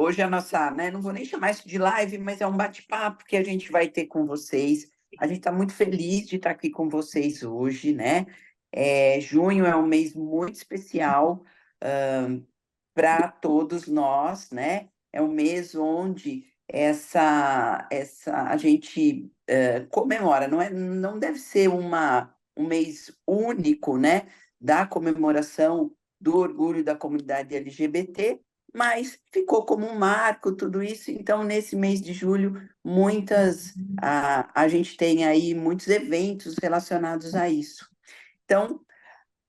hoje a nossa, né, não vou nem chamar isso de live, mas é um bate-papo que a gente vai ter com vocês. A gente está muito feliz de estar aqui com vocês hoje, né? Junho é um mês muito especial para todos nós, né? É um mês onde a gente comemora, não deve ser um mês único, né? Da comemoração do orgulho da comunidade LGBT, mas ficou como um marco tudo isso. Então, nesse mês de julho, a gente tem aí muitos eventos relacionados a isso. Então,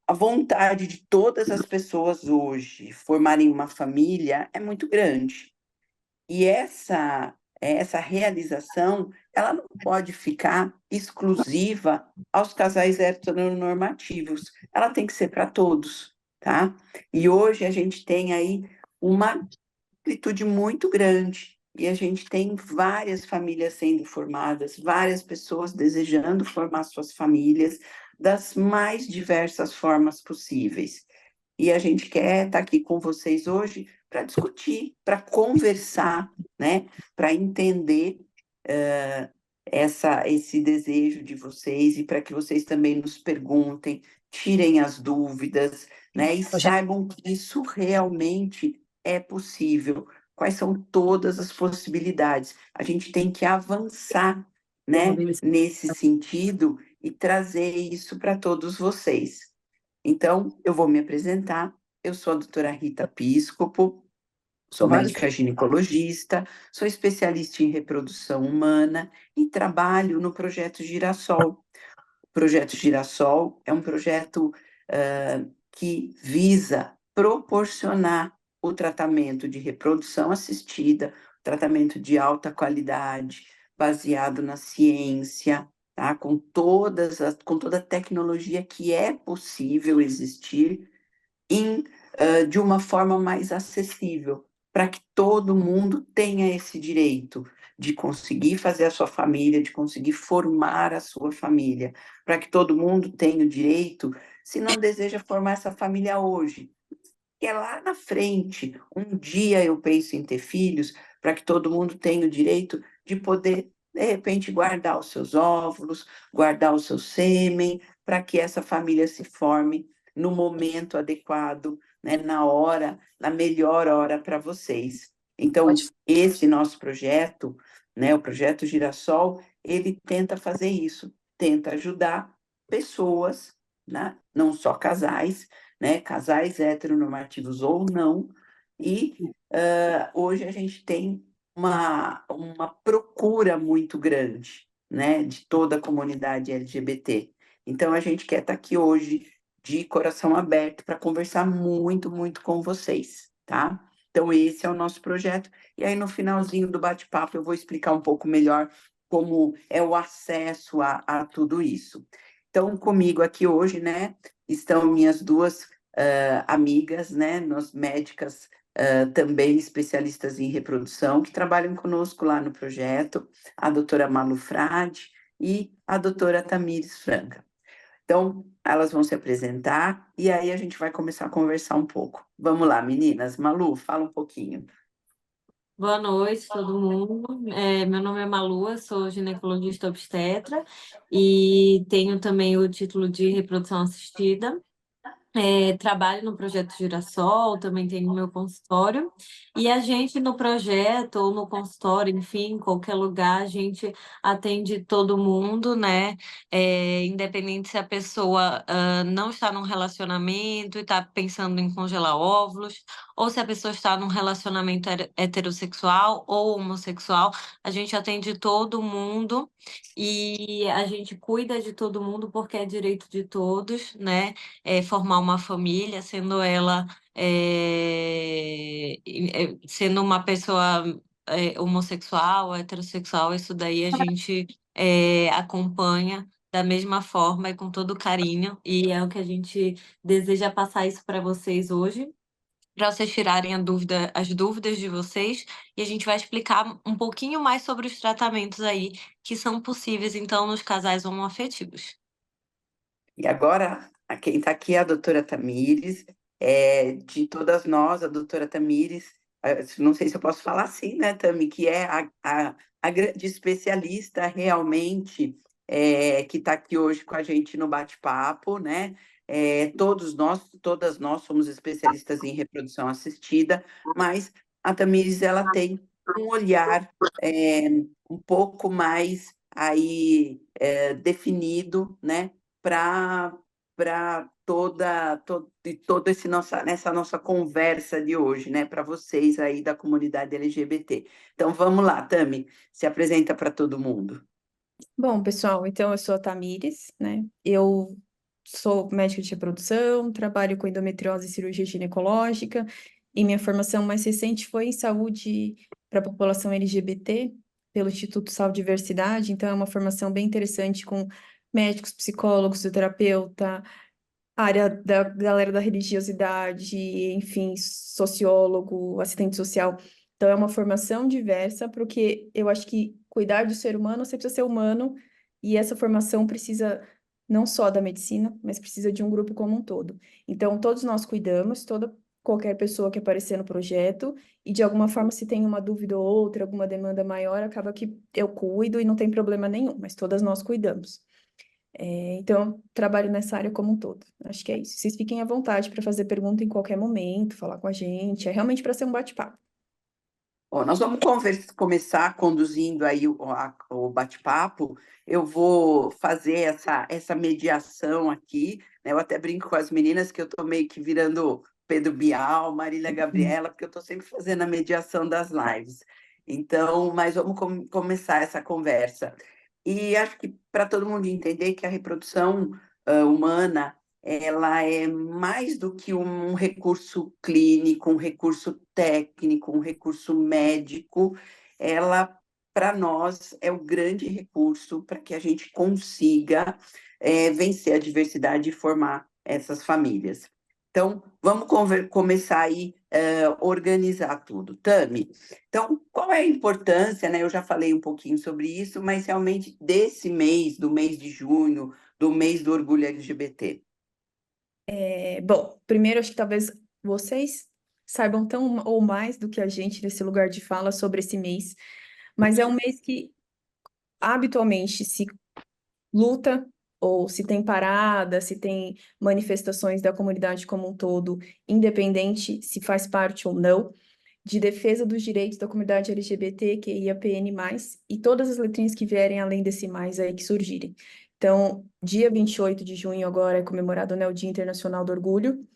a vontade de todas as pessoas hoje formarem uma família é muito grande. E essa realização, ela não pode ficar exclusiva aos casais heteronormativos. Ela tem que ser para todos, tá? E hoje a gente tem aí uma amplitude muito grande. E a gente tem várias famílias sendo formadas, várias pessoas desejando formar suas famílias das mais diversas formas possíveis. E a gente quer estar aqui com vocês hoje para discutir, para conversar, né? Para entender esse desejo de vocês e para que vocês também nos perguntem, tirem as dúvidas, né? E saibam que isso realmente é possível. Quais são todas as possibilidades? A gente tem que avançar, né? Nesse sentido e trazer isso para todos vocês. Então, eu vou me apresentar. Eu sou a doutora Rita Piscopo, sou médica ginecologista, sou especialista em reprodução humana e trabalho no Projeto Girassol. O Projeto Girassol é um projeto que visa proporcionar o tratamento de reprodução assistida, tratamento de alta qualidade, baseado na ciência, tá? Com toda a tecnologia que é possível existir de uma forma mais acessível, para que todo mundo tenha esse direito de conseguir fazer a sua família, de conseguir formar a sua família, para que todo mundo tenha o direito, se não deseja formar essa família hoje, que é lá na frente. Um dia eu penso em ter filhos, para que todo mundo tenha o direito de poder, de repente, guardar os seus óvulos, guardar o seu sêmen, para que essa família se forme no momento adequado, né, na melhor hora para vocês. Então, esse nosso projeto, né, o Projeto Girassol, ele tenta fazer isso, tenta ajudar pessoas, né, não só casais, né, casais heteronormativos ou não, e hoje a gente tem uma procura muito grande, né, de toda a comunidade LGBT. Então, a gente quer estar aqui hoje de coração aberto para conversar muito, muito com vocês, tá? Então, esse é o nosso projeto. E aí, no finalzinho do bate-papo, eu vou explicar um pouco melhor como é o acesso a tudo isso. Então, comigo aqui hoje, né, estão minhas duas amigas, né, nós médicas também especialistas em reprodução, que trabalham conosco lá no projeto, a doutora Malu Frade e a doutora Tamires Franca. Então, elas vão se apresentar e aí a gente vai começar a conversar um pouco. Vamos lá, meninas. Malu, fala um pouquinho. Boa noite, todo mundo. Meu nome é Malu, eu sou ginecologista obstetra e tenho também o título de reprodução assistida. Trabalho no Projeto Girassol, também tenho meu consultório. E a gente no projeto ou no consultório, enfim, em qualquer lugar, a gente atende todo mundo, né? Independente se a pessoa não está num relacionamento e está pensando em congelar óvulos, ou se a pessoa está num relacionamento heterossexual ou homossexual, a gente atende todo mundo e a gente cuida de todo mundo porque é direito de todos, né? Formar uma família, sendo ela sendo uma pessoa homossexual, heterossexual, isso daí a gente acompanha da mesma forma e com todo carinho, e é o que a gente deseja passar isso para vocês hoje, para vocês tirarem as dúvidas de vocês, e a gente vai explicar um pouquinho mais sobre os tratamentos aí que são possíveis, então, nos casais homoafetivos. E agora, quem está aqui é a doutora Tamires. De todas nós, a doutora Tamires não sei se eu posso falar assim, né, Tami, que é a grande especialista realmente que está aqui hoje com a gente no bate-papo, né? Todas nós somos especialistas em reprodução assistida, mas a Tamires, ela tem um olhar um pouco mais aí definido, né, para toda nessa nossa conversa de hoje, né, para vocês aí da comunidade LGBT. Então vamos lá, Tami, se apresenta para todo mundo. Bom, pessoal, então eu sou a Tamires, né? Eu sou médica de reprodução, trabalho com endometriose e cirurgia ginecológica, e minha formação mais recente foi em saúde para a população LGBT, pelo Instituto Saúde e Diversidade, então é uma formação bem interessante com médicos, psicólogos, fisioterapeuta, área da galera da religiosidade, enfim, sociólogo, assistente social. Então, é uma formação diversa, porque eu acho que cuidar do ser humano, você precisa ser humano, e essa formação precisa não só da medicina, mas precisa de um grupo como um todo. Então, todos nós cuidamos, qualquer pessoa que aparecer no projeto, e de alguma forma, se tem uma dúvida ou outra, alguma demanda maior, acaba que eu cuido e não tem problema nenhum, mas todas nós cuidamos. Então, eu trabalho nessa área como um todo. Acho que é isso. Vocês fiquem à vontade para fazer pergunta em qualquer momento, falar com a gente. É realmente para ser um bate-papo. Bom, nós vamos começar conduzindo aí o bate-papo. Eu vou fazer essa mediação aqui, né? Eu até brinco com as meninas que eu estou meio que virando Pedro Bial, Marília Gabriela, porque eu estou sempre fazendo a mediação das lives. Então, mas vamos começar essa conversa. E acho que para todo mundo entender que a reprodução humana ela é mais do que um recurso clínico, um recurso técnico, um recurso médico. Ela, para nós, é o grande recurso para que a gente consiga vencer a diversidade e formar essas famílias. Então, vamos começar aí organizar tudo. Tami, então, qual é a importância, né? Eu já falei um pouquinho sobre isso, mas realmente desse mês, do mês de junho, do mês do orgulho LGBT? Bom, primeiro, acho que talvez vocês saibam tão ou mais do que a gente nesse lugar de fala sobre esse mês, mas é um mês que habitualmente se luta, ou se tem parada, se tem manifestações da comunidade como um todo, independente se faz parte ou não, de defesa dos direitos da comunidade LGBT, QIAPN+, e todas as letrinhas que vierem além desse mais aí que surgirem. Então, dia 28 de junho agora é comemorado, né, o Dia Internacional do Orgulho,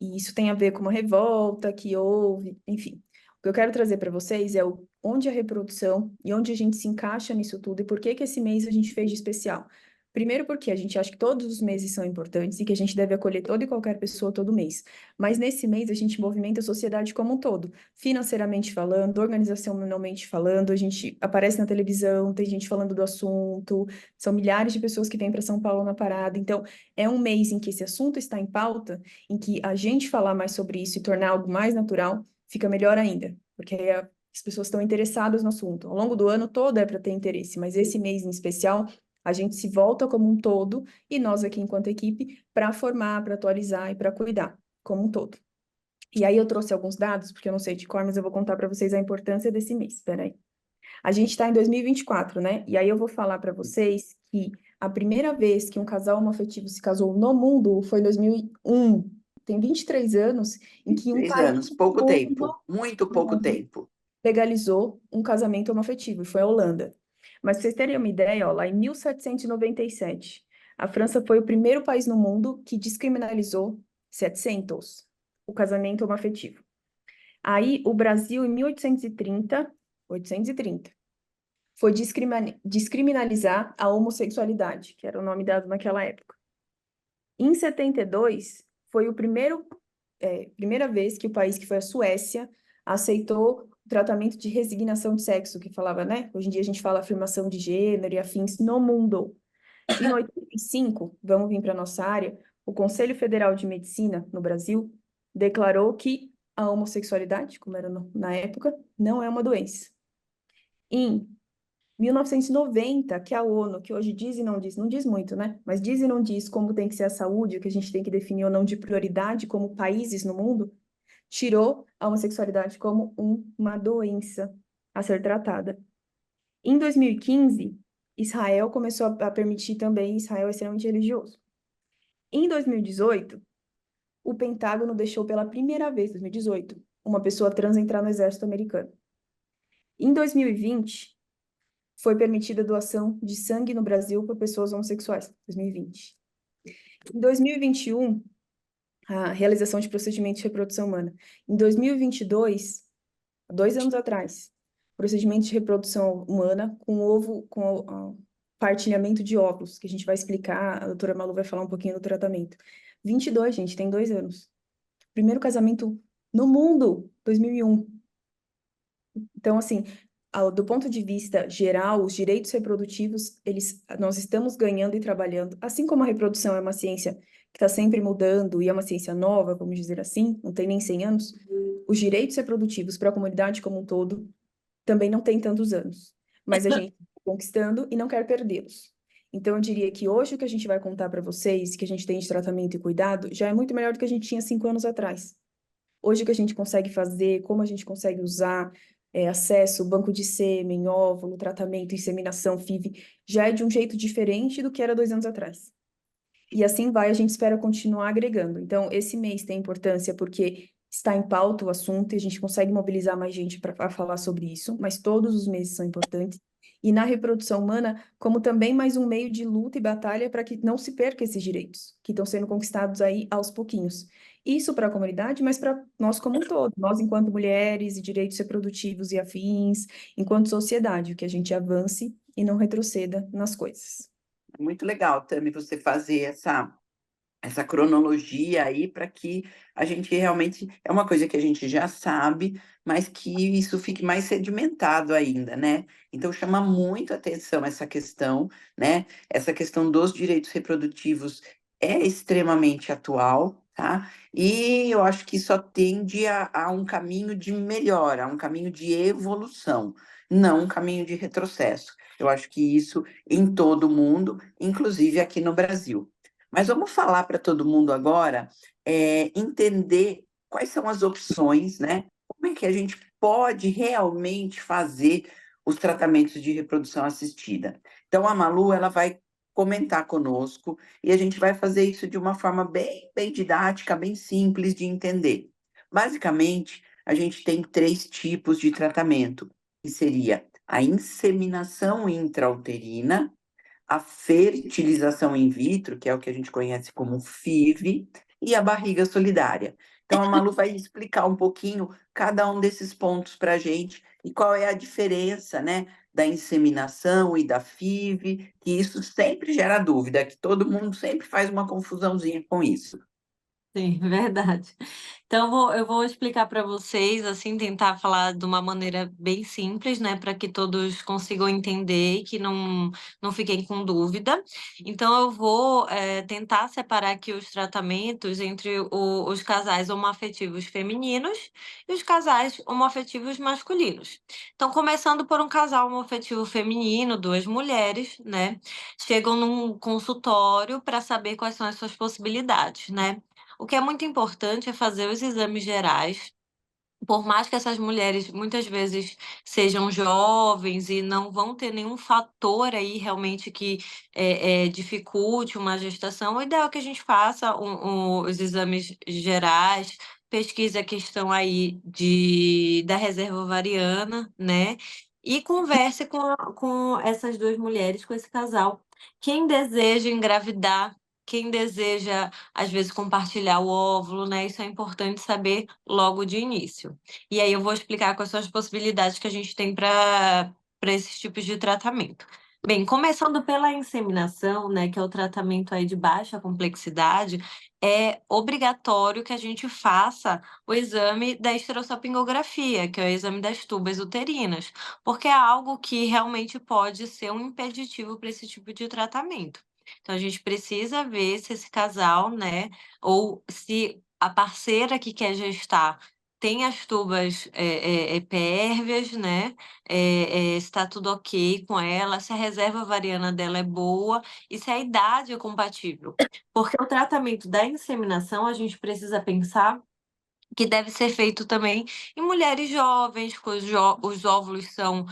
e isso tem a ver com uma revolta que houve, enfim. O que eu quero trazer para vocês é onde a reprodução e onde a gente se encaixa nisso tudo e por que que esse mês a gente fez de especial. Primeiro porque a gente acha que todos os meses são importantes e que a gente deve acolher toda e qualquer pessoa todo mês. Mas nesse mês a gente movimenta a sociedade como um todo, financeiramente falando, organizacionalmente falando, a gente aparece na televisão, tem gente falando do assunto, são milhares de pessoas que vêm para São Paulo na parada. Então, é um mês em que esse assunto está em pauta, em que a gente falar mais sobre isso e tornar algo mais natural, fica melhor ainda, porque aí as pessoas estão interessadas no assunto. Ao longo do ano todo é para ter interesse, mas esse mês em especial, a gente se volta como um todo, e nós aqui enquanto equipe, para formar, para atualizar e para cuidar como um todo. E aí eu trouxe alguns dados, porque eu não sei de cor, mas eu vou contar para vocês a importância desse mês. Espera aí. A gente está em 2024, né? E aí eu vou falar para vocês que a primeira vez que um casal homoafetivo se casou no mundo foi em 2001. Tem 23 anos em que um 3 anos, país pouco no tempo, muito pouco mundo tempo. legalizou um casamento homoafetivo, e foi a Holanda. Mas pra vocês terem uma ideia, ó, lá em 1797, a França foi o primeiro país no mundo que descriminalizou 700, o casamento homoafetivo. Aí, o Brasil, em 830, foi descriminalizar a homossexualidade, que era o nome dado naquela época. Em 72, foi primeira vez que o país, que foi a Suécia, aceitou o tratamento de resignação de sexo, que falava, né? Hoje em dia a gente fala afirmação de gênero e afins no mundo. Em 85, vamos vir para a nossa área, o Conselho Federal de Medicina no Brasil declarou que a homossexualidade, como era na época, não é uma doença. Em 1990, que a ONU, que hoje diz e não diz muito, né? Mas diz e não diz como tem que ser a saúde, o que a gente tem que definir ou não de prioridade como países no mundo, tirou a homossexualidade como uma doença a ser tratada. Em 2015, Israel começou a permitir também, Israel é extremamente religioso. Em 2018, o Pentágono deixou pela primeira vez, 2018, uma pessoa trans entrar no exército americano. Em 2020, foi permitida a doação de sangue no Brasil por pessoas homossexuais, 2020. Em 2021, a realização de procedimentos de reprodução humana. Em 2022, 2 anos atrás, procedimento de reprodução humana com ovo, com partilhamento de óvulos, que a gente vai explicar, a doutora Malu vai falar um pouquinho do tratamento. 22, gente, tem 2 anos. Primeiro casamento no mundo, 2001. Então, assim, do ponto de vista geral, os direitos reprodutivos, nós estamos ganhando e trabalhando. Assim como a reprodução é uma ciência que está sempre mudando e é uma ciência nova, vamos dizer assim, não tem nem 100 anos, os direitos reprodutivos para a comunidade como um todo também não tem tantos anos. Mas a gente está conquistando e não quer perdê-los. Então, eu diria que hoje o que a gente vai contar para vocês, que a gente tem de tratamento e cuidado, já é muito melhor do que a gente tinha 5 anos atrás. Hoje o que a gente consegue fazer, como a gente consegue usar, acesso, banco de sêmen, óvulo, tratamento, inseminação, FIV, já é de um jeito diferente do que era 2 anos atrás. E assim vai, a gente espera continuar agregando. Então, esse mês tem importância porque está em pauta o assunto e a gente consegue mobilizar mais gente para falar sobre isso, mas todos os meses são importantes. E na reprodução humana, como também mais um meio de luta e batalha para que não se perca esses direitos, que estão sendo conquistados aí aos pouquinhos. Isso para a comunidade, mas para nós como um todo, nós enquanto mulheres e direitos reprodutivos e afins, enquanto sociedade, que a gente avance e não retroceda nas coisas. Muito legal, Tami, você fazer essa cronologia aí para que a gente realmente é uma coisa que a gente já sabe, mas que isso fique mais sedimentado ainda, né? Então chama muito atenção essa questão, né? Essa questão dos direitos reprodutivos é extremamente atual, tá? E eu acho que só tende a um caminho de melhora, a um caminho de evolução, não um caminho de retrocesso. Eu acho que isso em todo o mundo, inclusive aqui no Brasil. Mas vamos falar para todo mundo agora, entender quais são as opções, né? Como é que a gente pode realmente fazer os tratamentos de reprodução assistida. Então, a Malu, ela vai comentar conosco e a gente vai fazer isso de uma forma bem didática, bem simples de entender. Basicamente, a gente tem 3 tipos de tratamento, que seria a inseminação intrauterina, a fertilização in vitro, que é o que a gente conhece como FIV, e a barriga solidária. Então, a Malu vai explicar um pouquinho cada um desses pontos para a gente e qual é a diferença, né, da inseminação e da FIV, que isso sempre gera dúvida, que todo mundo sempre faz uma confusãozinha com isso. Sim, verdade. Então, eu vou explicar para vocês, assim, tentar falar de uma maneira bem simples, né, para que todos consigam entender e que não fiquem com dúvida. Então, eu vou tentar separar aqui os tratamentos entre os casais homoafetivos femininos e os casais homoafetivos masculinos. Então, começando por um casal homoafetivo feminino, 2 mulheres, né, chegam num consultório para saber quais são as suas possibilidades, né? O que é muito importante é fazer os exames gerais, por mais que essas mulheres muitas vezes sejam jovens e não vão ter nenhum fator aí realmente que dificulte uma gestação, o ideal é que a gente faça os exames gerais, pesquise a questão aí da reserva ovariana, né? E converse com essas 2 mulheres, com esse casal. Quem deseja engravidar, quem deseja às vezes compartilhar o óvulo, né? Isso é importante saber logo de início. E aí eu vou explicar quais são as possibilidades que a gente tem para esses tipos de tratamento. Bem, começando pela inseminação, né, que é o tratamento aí de baixa complexidade, é obrigatório que a gente faça o exame da esterossalpingografia, que é o exame das tubas uterinas, porque é algo que realmente pode ser um impeditivo para esse tipo de tratamento. Então, a gente precisa ver se esse casal, né, ou se a parceira que quer gestar tem as tubas pérvias, né, se está tudo ok com ela, se a reserva ovariana dela é boa e se a idade é compatível. Porque o tratamento da inseminação, a gente precisa pensar que deve ser feito também em mulheres jovens, os óvulos são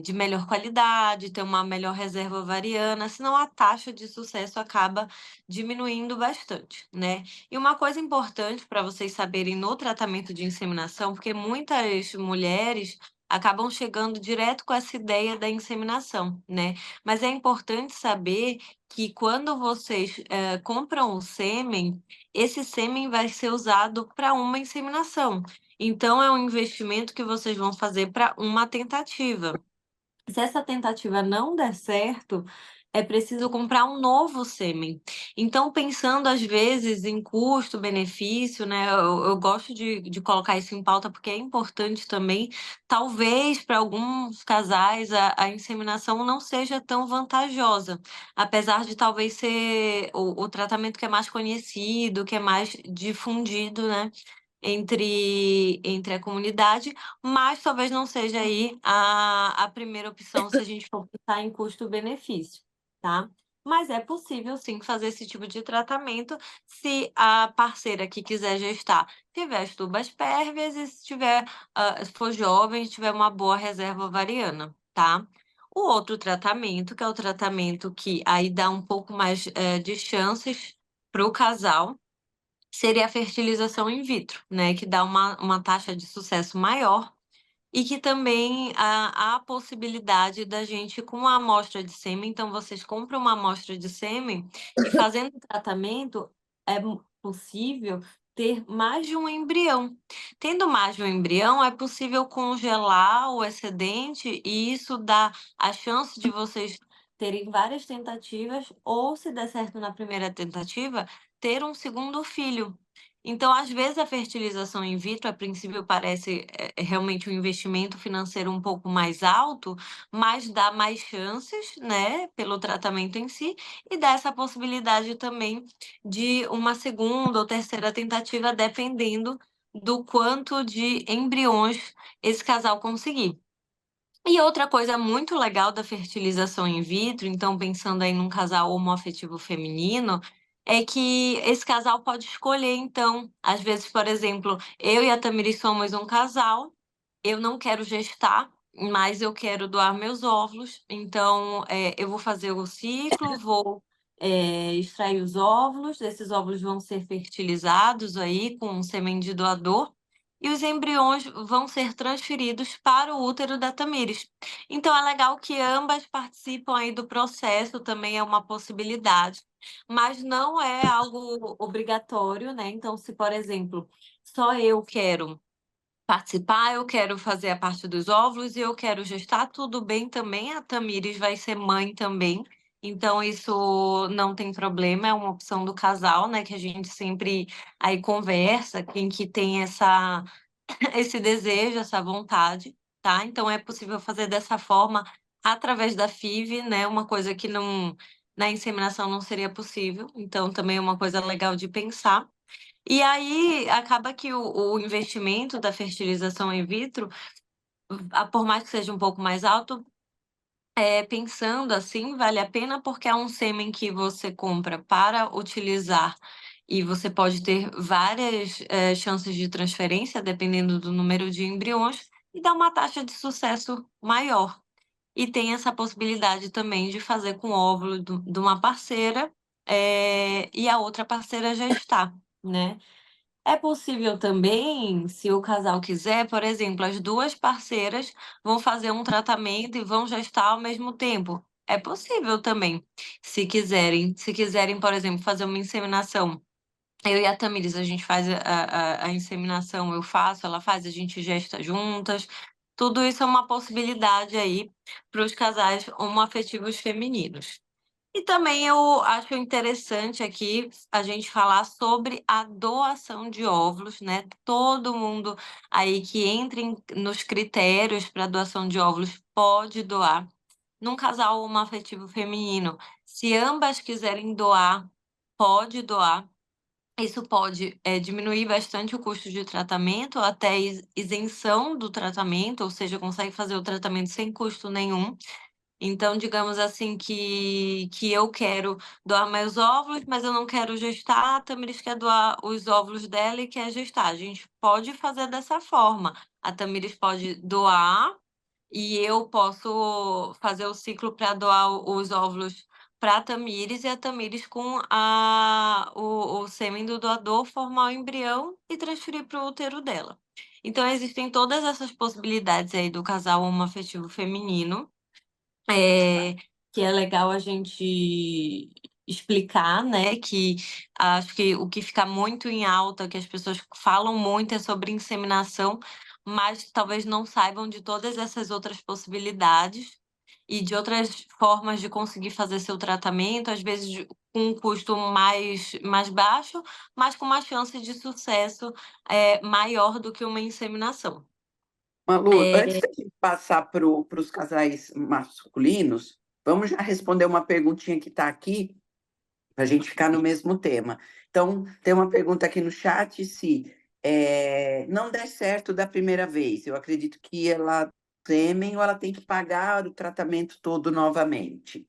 de melhor qualidade, tem uma melhor reserva ovariana, senão a taxa de sucesso acaba diminuindo bastante, né? E uma coisa importante para vocês saberem no tratamento de inseminação, porque muitas mulheres acabam chegando direto com essa ideia da inseminação, né? Mas é importante saber que quando vocês compram o sêmen, esse sêmen vai ser usado para uma inseminação. Então, é um investimento que vocês vão fazer para uma tentativa. Se essa tentativa não der certo, é preciso comprar um novo sêmen. Então, pensando às vezes em custo-benefício, né? Eu gosto de colocar isso em pauta porque é importante também. Talvez para alguns casais a inseminação não seja tão vantajosa, apesar de talvez ser o tratamento que é mais conhecido, que é mais difundido, né? Entre a comunidade, mas talvez não seja aí a primeira opção se a gente for pensar em custo-benefício, tá? Mas é possível sim fazer esse tipo de tratamento se a parceira que quiser gestar tiver as tubas pérvias e se tiver, se for jovem, tiver uma boa reserva ovariana, tá? O outro tratamento, que é o tratamento que aí dá um pouco mais de chances para o casal, seria a fertilização in vitro, né? Que dá uma taxa de sucesso maior e que também há a possibilidade da gente, com a amostra de sêmen, então vocês compram uma amostra de sêmen e fazendo o tratamento é possível ter mais de um embrião. Tendo mais de um embrião, é possível congelar o excedente e isso dá a chance de vocês terem várias tentativas ou, se der certo na primeira tentativa, ter um segundo filho. Então, às vezes, a fertilização in vitro, a princípio, parece realmente um investimento financeiro um pouco mais alto, mas dá mais chances, né, pelo tratamento em si, e dá essa possibilidade também de uma segunda ou terceira tentativa, dependendo do quanto de embriões esse casal conseguir. E outra coisa muito legal da fertilização in vitro, então pensando aí num casal homoafetivo feminino, é que esse casal pode escolher, então, às vezes, por exemplo, eu e a Tamiris somos um casal, eu não quero gestar, mas eu quero doar meus óvulos, então eu vou fazer o ciclo, vou extrair os óvulos, esses óvulos vão ser fertilizados aí com um sêmen de doador, e os embriões vão ser transferidos para o útero da Tamires. Então é legal que ambas participam aí do processo, também é uma possibilidade, mas não é algo obrigatório, né? Então, se, por exemplo, só eu quero participar, eu quero fazer a parte dos óvulos e eu quero gestar, tudo bem também, a Tamires vai ser mãe também. Então, isso não tem problema, é uma opção do casal, né? Que a gente sempre aí conversa, quem que tem esse desejo, essa vontade, tá? Então, é possível fazer dessa forma através da FIV, né? Uma coisa que não, na inseminação não seria possível. Então, também é uma coisa legal de pensar. E aí acaba que o investimento da fertilização in vitro, por mais que seja um pouco mais alto, pensando assim, vale a pena porque é um sêmen que você compra para utilizar e você pode ter várias chances de transferência, dependendo do número de embriões, e dá uma taxa de sucesso maior. E tem essa possibilidade também de fazer com o óvulo de uma parceira e a outra parceira gestar, né? É possível também, se o casal quiser, por exemplo, as duas parceiras vão fazer um tratamento e vão gestar ao mesmo tempo. É possível também, se quiserem. Se quiserem, por exemplo, fazer uma inseminação. Eu e a Tamires, a gente faz a inseminação, eu faço, ela faz, a gente gesta juntas. Tudo isso é uma possibilidade aí para os casais homoafetivos femininos. E também eu acho interessante aqui a gente falar sobre a doação de óvulos, né? Todo mundo aí que entre nos critérios para doação de óvulos pode doar. Num casal homoafetivo feminino, se ambas quiserem doar, pode doar. Isso pode diminuir bastante o custo de tratamento, até isenção do tratamento, ou seja, consegue fazer o tratamento sem custo nenhum. Então, digamos assim, que eu quero doar meus óvulos, mas eu não quero gestar, a Tamires quer doar os óvulos dela e quer gestar. A gente pode fazer dessa forma. A Tamires pode doar e eu posso fazer o ciclo para doar os óvulos para a Tamires e a Tamires com o sêmen do doador formar o embrião e transferir para o útero dela. Então, existem todas essas possibilidades aí do casal homoafetivo feminino, é, que é legal a gente explicar, né? Que acho que o que fica muito em alta, que as pessoas falam muito é sobre inseminação, mas talvez não saibam de todas essas outras possibilidades e de outras formas de conseguir fazer seu tratamento, às vezes com um custo mais baixo, mas com uma chance de sucesso maior do que uma inseminação. Malu, antes da gente passar para os casais masculinos, vamos já responder uma perguntinha que está aqui, para a gente ficar no mesmo tema. Então, tem uma pergunta aqui no chat, se não der certo da primeira vez, eu acredito que ela sêmen ou ela tem que pagar o tratamento todo novamente.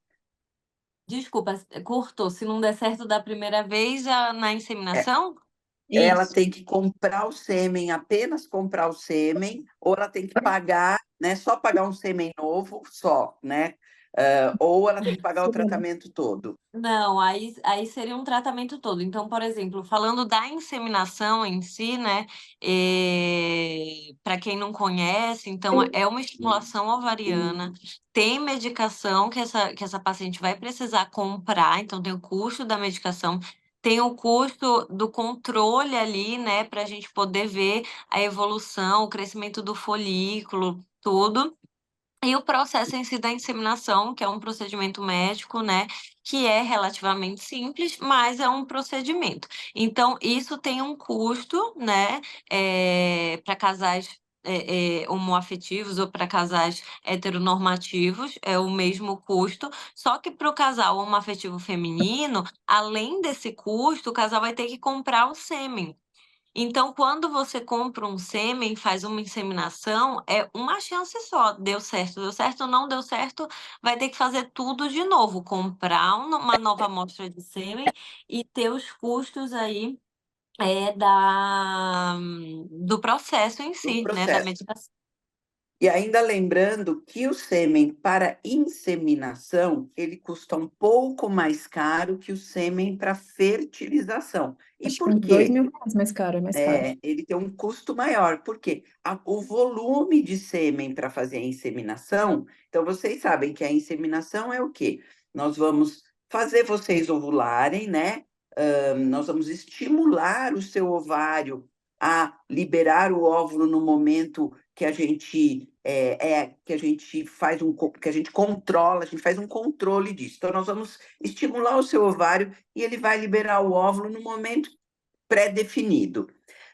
Desculpa, cortou. Se não der certo da primeira vez, na inseminação? Ela Isso. tem que comprar o sêmen, apenas comprar o sêmen, ou ela tem que pagar, né, só pagar um sêmen novo, só, né? Ou ela tem que pagar o tratamento todo. Não, aí seria um tratamento todo. Então, por exemplo, falando da inseminação em si, né? Para quem não conhece, então é uma estimulação ovariana, tem medicação que essa paciente vai precisar comprar, então tem o custo da medicação, tem o custo do controle ali, né? Para a gente poder ver a evolução, o crescimento do folículo, tudo. E o processo em si da inseminação, que é um procedimento médico, né, que é relativamente simples, mas é um procedimento. Então, isso tem um custo, né, para casais homoafetivos ou para casais heteronormativos, é o mesmo custo, só que para o casal homoafetivo feminino, além desse custo, o casal vai ter que comprar o sêmen. Então, quando você compra um sêmen, faz uma inseminação, é uma chance só. Deu certo, não deu certo, vai ter que fazer tudo de novo, comprar uma nova amostra de sêmen e ter os custos aí do processo em Do si, né, da processo. medicação. E ainda lembrando que o sêmen para inseminação, ele custa um pouco mais caro que o sêmen para fertilização. E Acho que por uns quê? R$ 2.000 mais caro, é mais caro. Ele tem um custo maior, porque o volume de sêmen para fazer a inseminação, então vocês sabem que a inseminação é o quê? Nós vamos fazer vocês ovularem, né? Nós vamos estimular o seu ovário a liberar o óvulo no momento que a gente que a gente faz que a gente controla, a gente faz um controle disso. Então, nós vamos estimular o seu ovário e ele vai liberar o óvulo no momento pré-definido.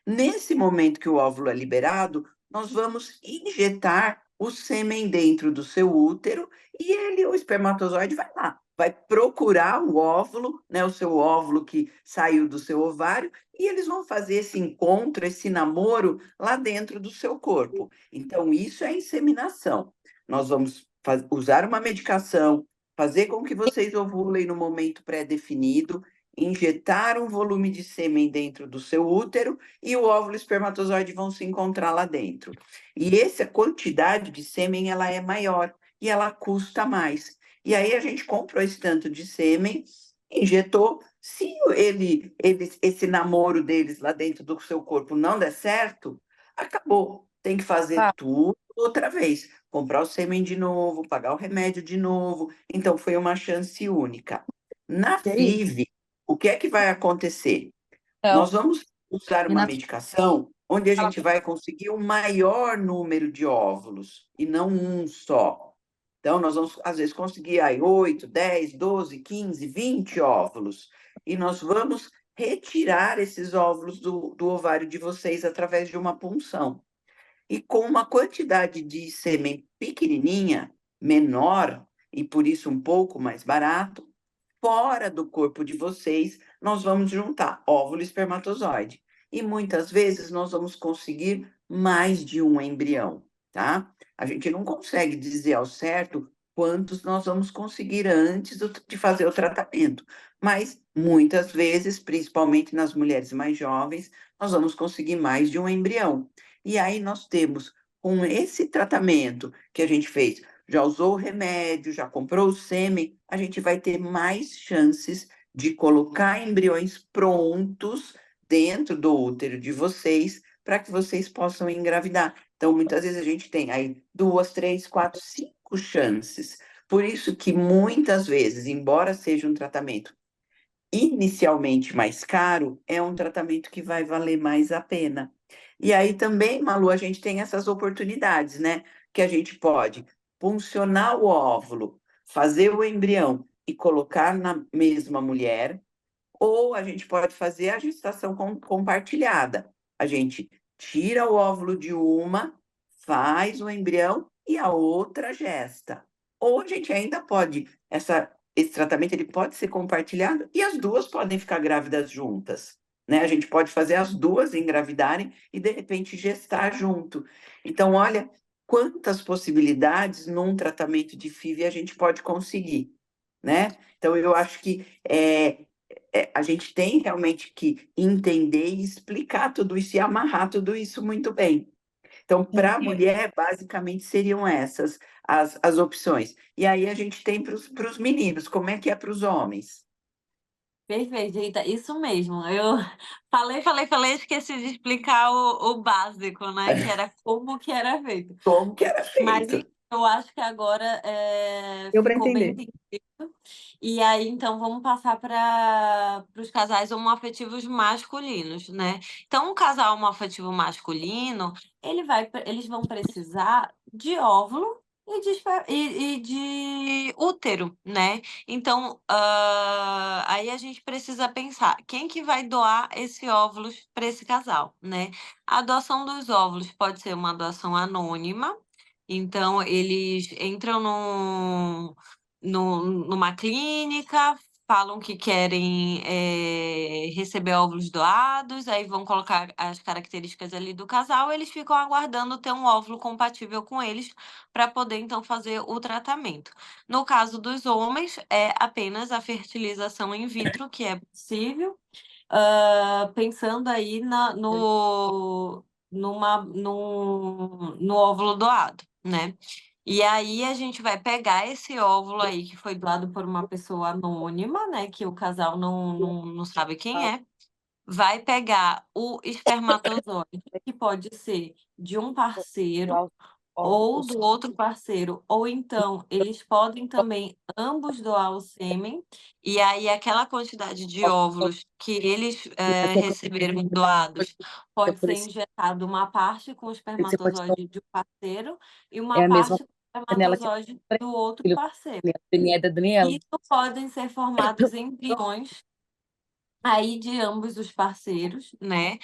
Nesse momento que o óvulo é liberado, nós vamos injetar o sêmen dentro do seu útero e ele, o espermatozoide, vai lá, vai procurar o óvulo, né, o seu óvulo que saiu do seu ovário, e eles vão fazer esse encontro, esse namoro lá dentro do seu corpo. Então, isso é inseminação. Nós vamos usar uma medicação, fazer com que vocês ovulem no momento pré-definido, injetar um volume de sêmen dentro do seu útero e o óvulo e o espermatozoide vão se encontrar lá dentro. E essa quantidade de sêmen ela é maior e ela custa mais. E aí a gente comprou esse tanto de sêmen, injetou. Se esse namoro deles lá dentro do seu corpo não der certo, acabou. Tem que fazer tudo outra vez. Comprar o sêmen de novo, pagar o remédio de novo. Então, foi uma chance única. Na E aí? FIV, o que é que vai acontecer? Nós Então, vamos usar e uma na medicação onde a fala gente vai conseguir um maior número de óvulos e não um só. Então, nós vamos, às vezes, conseguir aí 8, 10, 12, 15, 20 óvulos. E nós vamos retirar esses óvulos do ovário de vocês através de uma punção. E com uma quantidade de sêmen pequenininha, menor, e por isso um pouco mais barato, fora do corpo de vocês, nós vamos juntar óvulo e espermatozoide. E muitas vezes nós vamos conseguir mais de um embrião, tá? A gente não consegue dizer ao certo quantos nós vamos conseguir antes de fazer o tratamento. Mas, muitas vezes, principalmente nas mulheres mais jovens, nós vamos conseguir mais de um embrião. E aí nós temos, com esse tratamento que a gente fez, já usou o remédio, já comprou o sêmen, a gente vai ter mais chances de colocar embriões prontos dentro do útero de vocês, para que vocês possam engravidar. Então, muitas vezes a gente tem aí 2, 3, 4, 5 chances. Por isso que muitas vezes, embora seja um tratamento inicialmente mais caro, é um tratamento que vai valer mais a pena. E aí também, Malu, a gente tem essas oportunidades, né? Que a gente pode puncionar o óvulo, fazer o embrião e colocar na mesma mulher, ou a gente pode fazer a gestação compartilhada. A gente tira o óvulo de uma, faz o embrião e a outra gesta. Ou a gente ainda pode, esse tratamento ele pode ser compartilhado e as duas podem ficar grávidas juntas. Né? A gente pode fazer as duas engravidarem e, de repente, gestar junto. Então, olha quantas possibilidades num tratamento de FIV a gente pode conseguir. Né? Então, eu acho que a gente tem realmente que entender e explicar tudo isso e amarrar tudo isso muito bem. Então, para a mulher, basicamente seriam essas as opções. E aí a gente tem para os meninos, como é que é para os homens? Perfeito, Rita, isso mesmo. Eu falei, esqueci de explicar o básico, né? Que era como que era feito. Como que era Mas feito? eu acho que agora Deu para ficou bem entender. entendido. E aí, então, vamos passar para os casais homoafetivos masculinos, né? Então, um casal homoafetivo masculino, eles vão precisar de óvulo e de útero, né? Então, aí a gente precisa pensar, quem que vai doar esse óvulos para esse casal, né? A doação dos óvulos pode ser uma doação anônima, então eles entram numa clínica, falam que querem receber óvulos doados, aí vão colocar as características ali do casal, eles ficam aguardando ter um óvulo compatível com eles para poder então fazer o tratamento. No caso dos homens, é apenas a fertilização in vitro, que é possível, pensando aí no óvulo doado, né? E aí a gente vai pegar esse óvulo aí que foi doado por uma pessoa anônima, né? Que o casal não sabe quem é. Vai pegar o espermatozoide, que pode ser de um parceiro ou do outro parceiro, ou então eles podem também ambos doar o sêmen, e aí aquela quantidade de óvulos que eles receberam doados pode ser injetado uma parte com o espermatozoide de um parceiro e É uma a mesma parte com o panela que espermatozoide do outro filho parceiro. é da Daniela. Isso podem ser formados embriões aí de ambos os parceiros, né?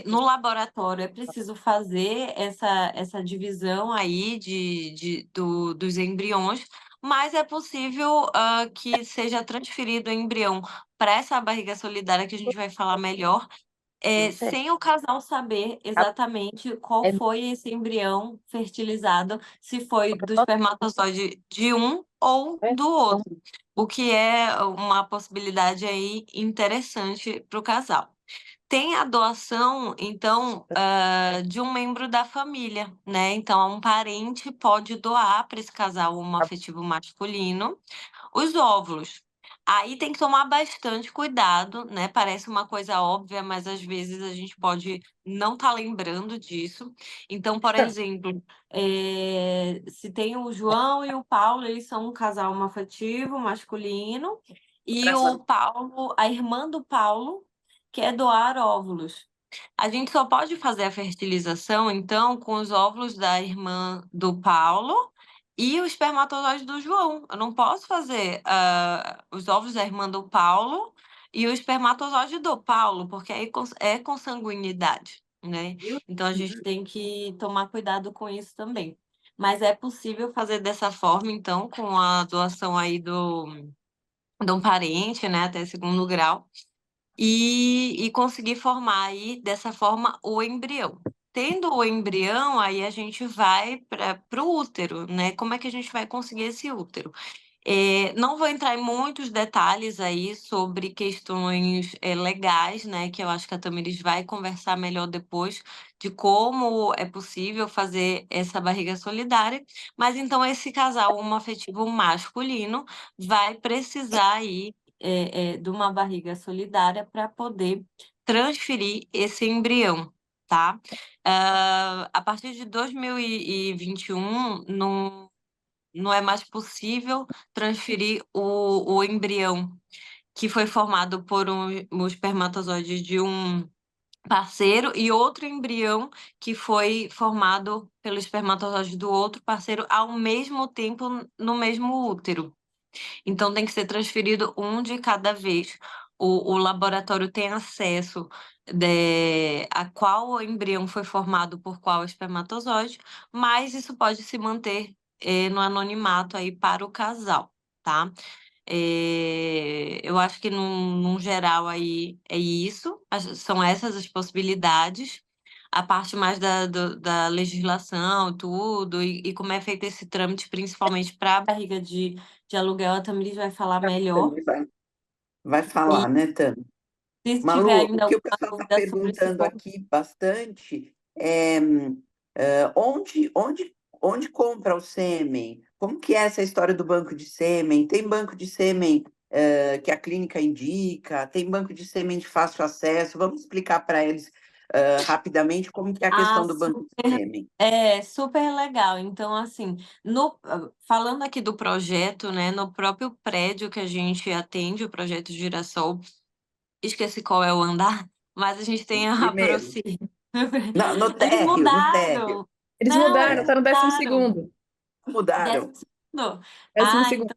No laboratório é preciso fazer essa divisão aí dos embriões, mas é possível que seja transferido o embrião para essa barriga solidária que a gente vai falar melhor, sem o casal saber exatamente qual É, foi esse embrião fertilizado, se foi do espermatozoide de um ou do outro, o que é uma possibilidade aí interessante para o casal. Tem a doação, então, de um membro da família, né? Então, um parente pode doar para esse casal homoafetivo masculino os óvulos. Aí tem que tomar bastante cuidado, né? Parece uma coisa óbvia, mas às vezes a gente pode não estar lembrando disso. Então, por exemplo, se tem o João e o Paulo, eles são um casal homoafetivo masculino, e o Paulo, a irmã do Paulo, quer doar óvulos. A gente só pode fazer a fertilização, então, com os óvulos da irmã do Paulo e o espermatozoide do João. Eu não posso fazer os óvulos da irmã do Paulo e o espermatozoide do Paulo, porque aí é consanguinidade, né? Então a gente tem que tomar cuidado com isso também. Mas é possível fazer dessa forma, então, com a doação aí de um parente, né, até segundo grau, e conseguir formar aí, dessa forma, o embrião. Tendo o embrião, aí a gente vai para o útero, né? Como é que a gente vai conseguir esse útero? Não vou entrar em muitos detalhes aí sobre questões legais, né? Que eu acho que a Tamiris vai conversar melhor depois de como é possível fazer essa barriga solidária. Mas então esse casal homoafetivo masculino vai precisar aí de uma barriga solidária para poder transferir esse embrião, tá? A partir de 2021, não é mais possível transferir o embrião que foi formado por um espermatozoide de um parceiro e outro embrião que foi formado pelo espermatozoide do outro parceiro ao mesmo tempo no mesmo útero. Então, tem que ser transferido um de cada vez. O laboratório tem acesso a qual embrião foi formado por qual espermatozoide, mas isso pode se manter no anonimato aí para o casal, tá? Eu acho que, num geral, aí é isso. São essas as possibilidades. A parte mais da legislação, tudo, e como é feito esse trâmite, principalmente para a barriga de aluguel, a Tamiris vai falar melhor. Tami vai E falar, né, Tami? se tiver Malu, o ainda que o alguma pessoal está dúvida sobre esse perguntando ponto, aqui bastante é onde compra o sêmen? Como que é essa história do banco de sêmen? Tem banco de sêmen que a clínica indica? Tem banco de sêmen de fácil acesso? Vamos explicar para eles rapidamente como que é a questão do banco de sêmen. super legal. Então, assim, falando aqui do projeto, né, no próprio prédio que a gente atende, o projeto Girassol, esqueci qual é o andar, mas a gente tem a Primeiro, Proci. não, no Eles térreo, no térreo. mudaram! Eles Não, mudaram, eles tá no décimo mudaram. segundo. Mudaram. 12º? Décimo Ah, segundo. então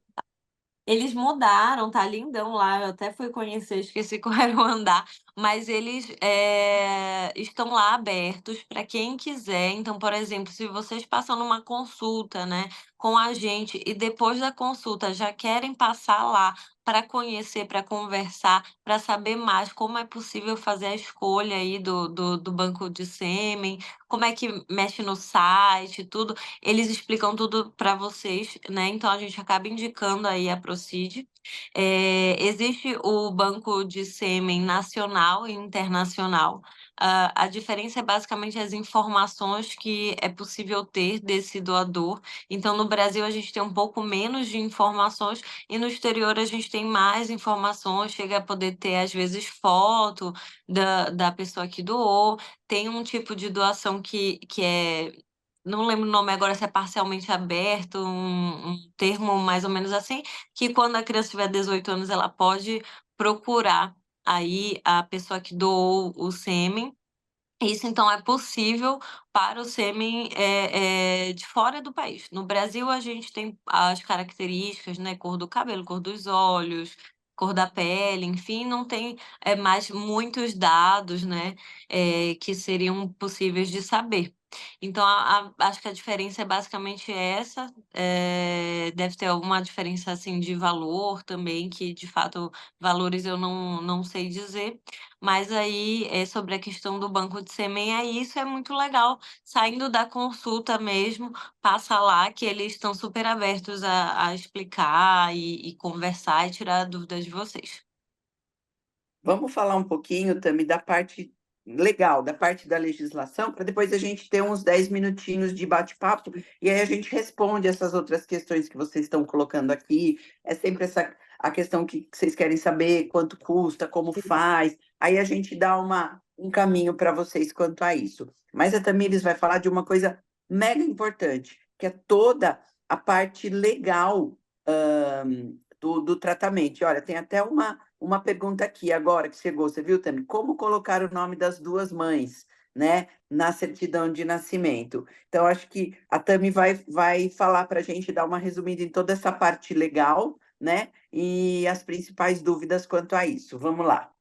eles mudaram, tá lindão lá. Eu até fui conhecer, esqueci qual era o andar, mas eles estão lá abertos para quem quiser. Então, por exemplo, se vocês passam numa consulta, né, com a gente e depois da consulta já querem passar lá para conhecer, para conversar, para saber mais como é possível fazer a escolha aí do banco de sêmen, como é que mexe no site, tudo. Eles explicam tudo para vocês, né? Então a gente acaba indicando aí a Procid. Existe o banco de sêmen nacional e internacional. A diferença é basicamente as informações que é possível ter desse doador. Então, no Brasil, a gente tem um pouco menos de informações e no exterior a gente tem mais informações, chega a poder ter, às vezes, foto da pessoa que doou. Tem um tipo de doação que é, não lembro o nome agora, se é parcialmente aberto, um termo mais ou menos assim, que quando a criança tiver 18 anos, ela pode procurar aí a pessoa que doou o sêmen. Isso, então, é possível para o sêmen de fora do país. No Brasil, a gente tem as características, né? Cor do cabelo, cor dos olhos, cor da pele, enfim, não tem mais muitos dados, né? Que seriam possíveis de saber. Então, acho que a diferença é basicamente essa. Deve ter alguma diferença, assim, de valor também, que, de fato, valores eu não sei dizer. Mas aí, sobre a questão do banco de sêmen, isso é muito legal. Saindo da consulta mesmo, passa lá que eles estão super abertos a explicar e conversar e tirar dúvidas de vocês. Vamos falar um pouquinho também da parte legal, da parte da legislação, para depois a gente ter uns 10 minutinhos de bate-papo e aí a gente responde essas outras questões que vocês estão colocando aqui. É sempre a questão que vocês querem saber, quanto custa, como faz. Aí a gente dá um caminho para vocês quanto a isso. Mas a Tamires vai falar de uma coisa mega importante, que é toda a parte legal do tratamento. E olha, tem até uma pergunta aqui agora que chegou, você viu, Tami? Como colocar o nome das duas mães, né, na certidão de nascimento? Então, acho que a Tami vai falar para a gente, dar uma resumida em toda essa parte legal, né, e as principais dúvidas quanto a isso. Vamos lá.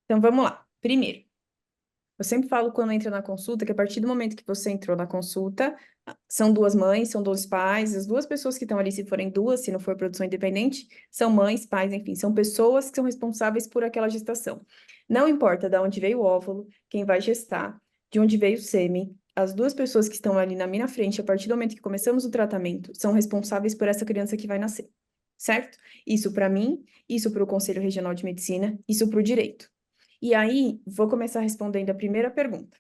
Então vamos lá. Primeiro, eu sempre falo quando entra na consulta que a partir do momento que você entrou na consulta, são duas mães, são dois pais, as duas pessoas que estão ali, se forem duas, se não for produção independente, são mães, pais, enfim, são pessoas que são responsáveis por aquela gestação. Não importa de onde veio o óvulo, quem vai gestar, de onde veio o sêmen, as duas pessoas que estão ali na minha frente, a partir do momento que começamos o tratamento, são responsáveis por essa criança que vai nascer, certo? Isso para mim, isso para o Conselho Regional de Medicina, isso para o direito. E aí, vou começar respondendo a primeira pergunta,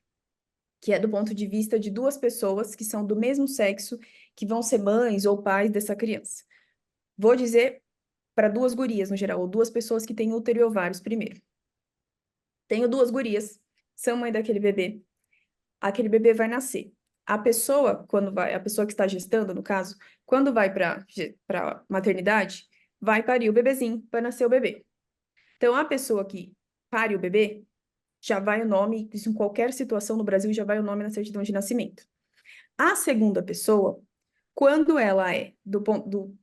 que é do ponto de vista de duas pessoas que são do mesmo sexo, que vão ser mães ou pais dessa criança. Vou dizer para duas gurias, no geral, ou duas pessoas que têm útero e ovários primeiro. Tenho duas gurias, são mãe daquele bebê. Aquele bebê vai nascer. A pessoa, a pessoa que está gestando, no caso, quando vai para maternidade, vai parir o bebezinho, vai nascer o bebê. Então, a pessoa que pare o bebê, já vai o nome, isso em qualquer situação no Brasil, já vai o nome na certidão de nascimento. A segunda pessoa, quando ela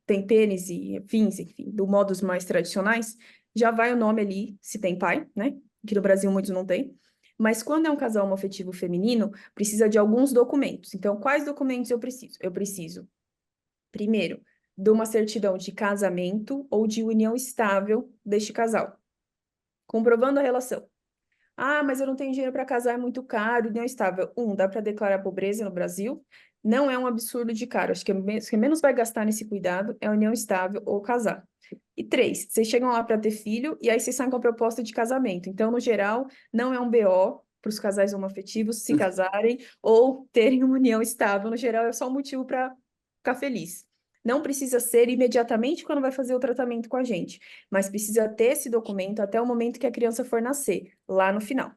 tem pênis e afins, enfim, do modos mais tradicionais, já vai o nome ali, se tem pai, né? Que no Brasil muitos não têm. Mas quando é um casal homoafetivo feminino, precisa de alguns documentos. Então, quais documentos eu preciso? Eu preciso, primeiro, de uma certidão de casamento ou de união estável deste casal, comprovando a relação. Ah, mas eu não tenho dinheiro para casar, é muito caro, união estável. Dá para declarar pobreza no Brasil? Não é um absurdo de caro. Acho que o que menos vai gastar nesse cuidado é união estável ou casar. E 3, vocês chegam lá para ter filho e aí vocês saem com a proposta de casamento. Então, no geral, não é um BO para os casais homoafetivos se casarem ou terem uma união estável. No geral, é só um motivo para ficar feliz. Não precisa ser imediatamente quando vai fazer o tratamento com a gente, mas precisa ter esse documento até o momento que a criança for nascer, lá no final.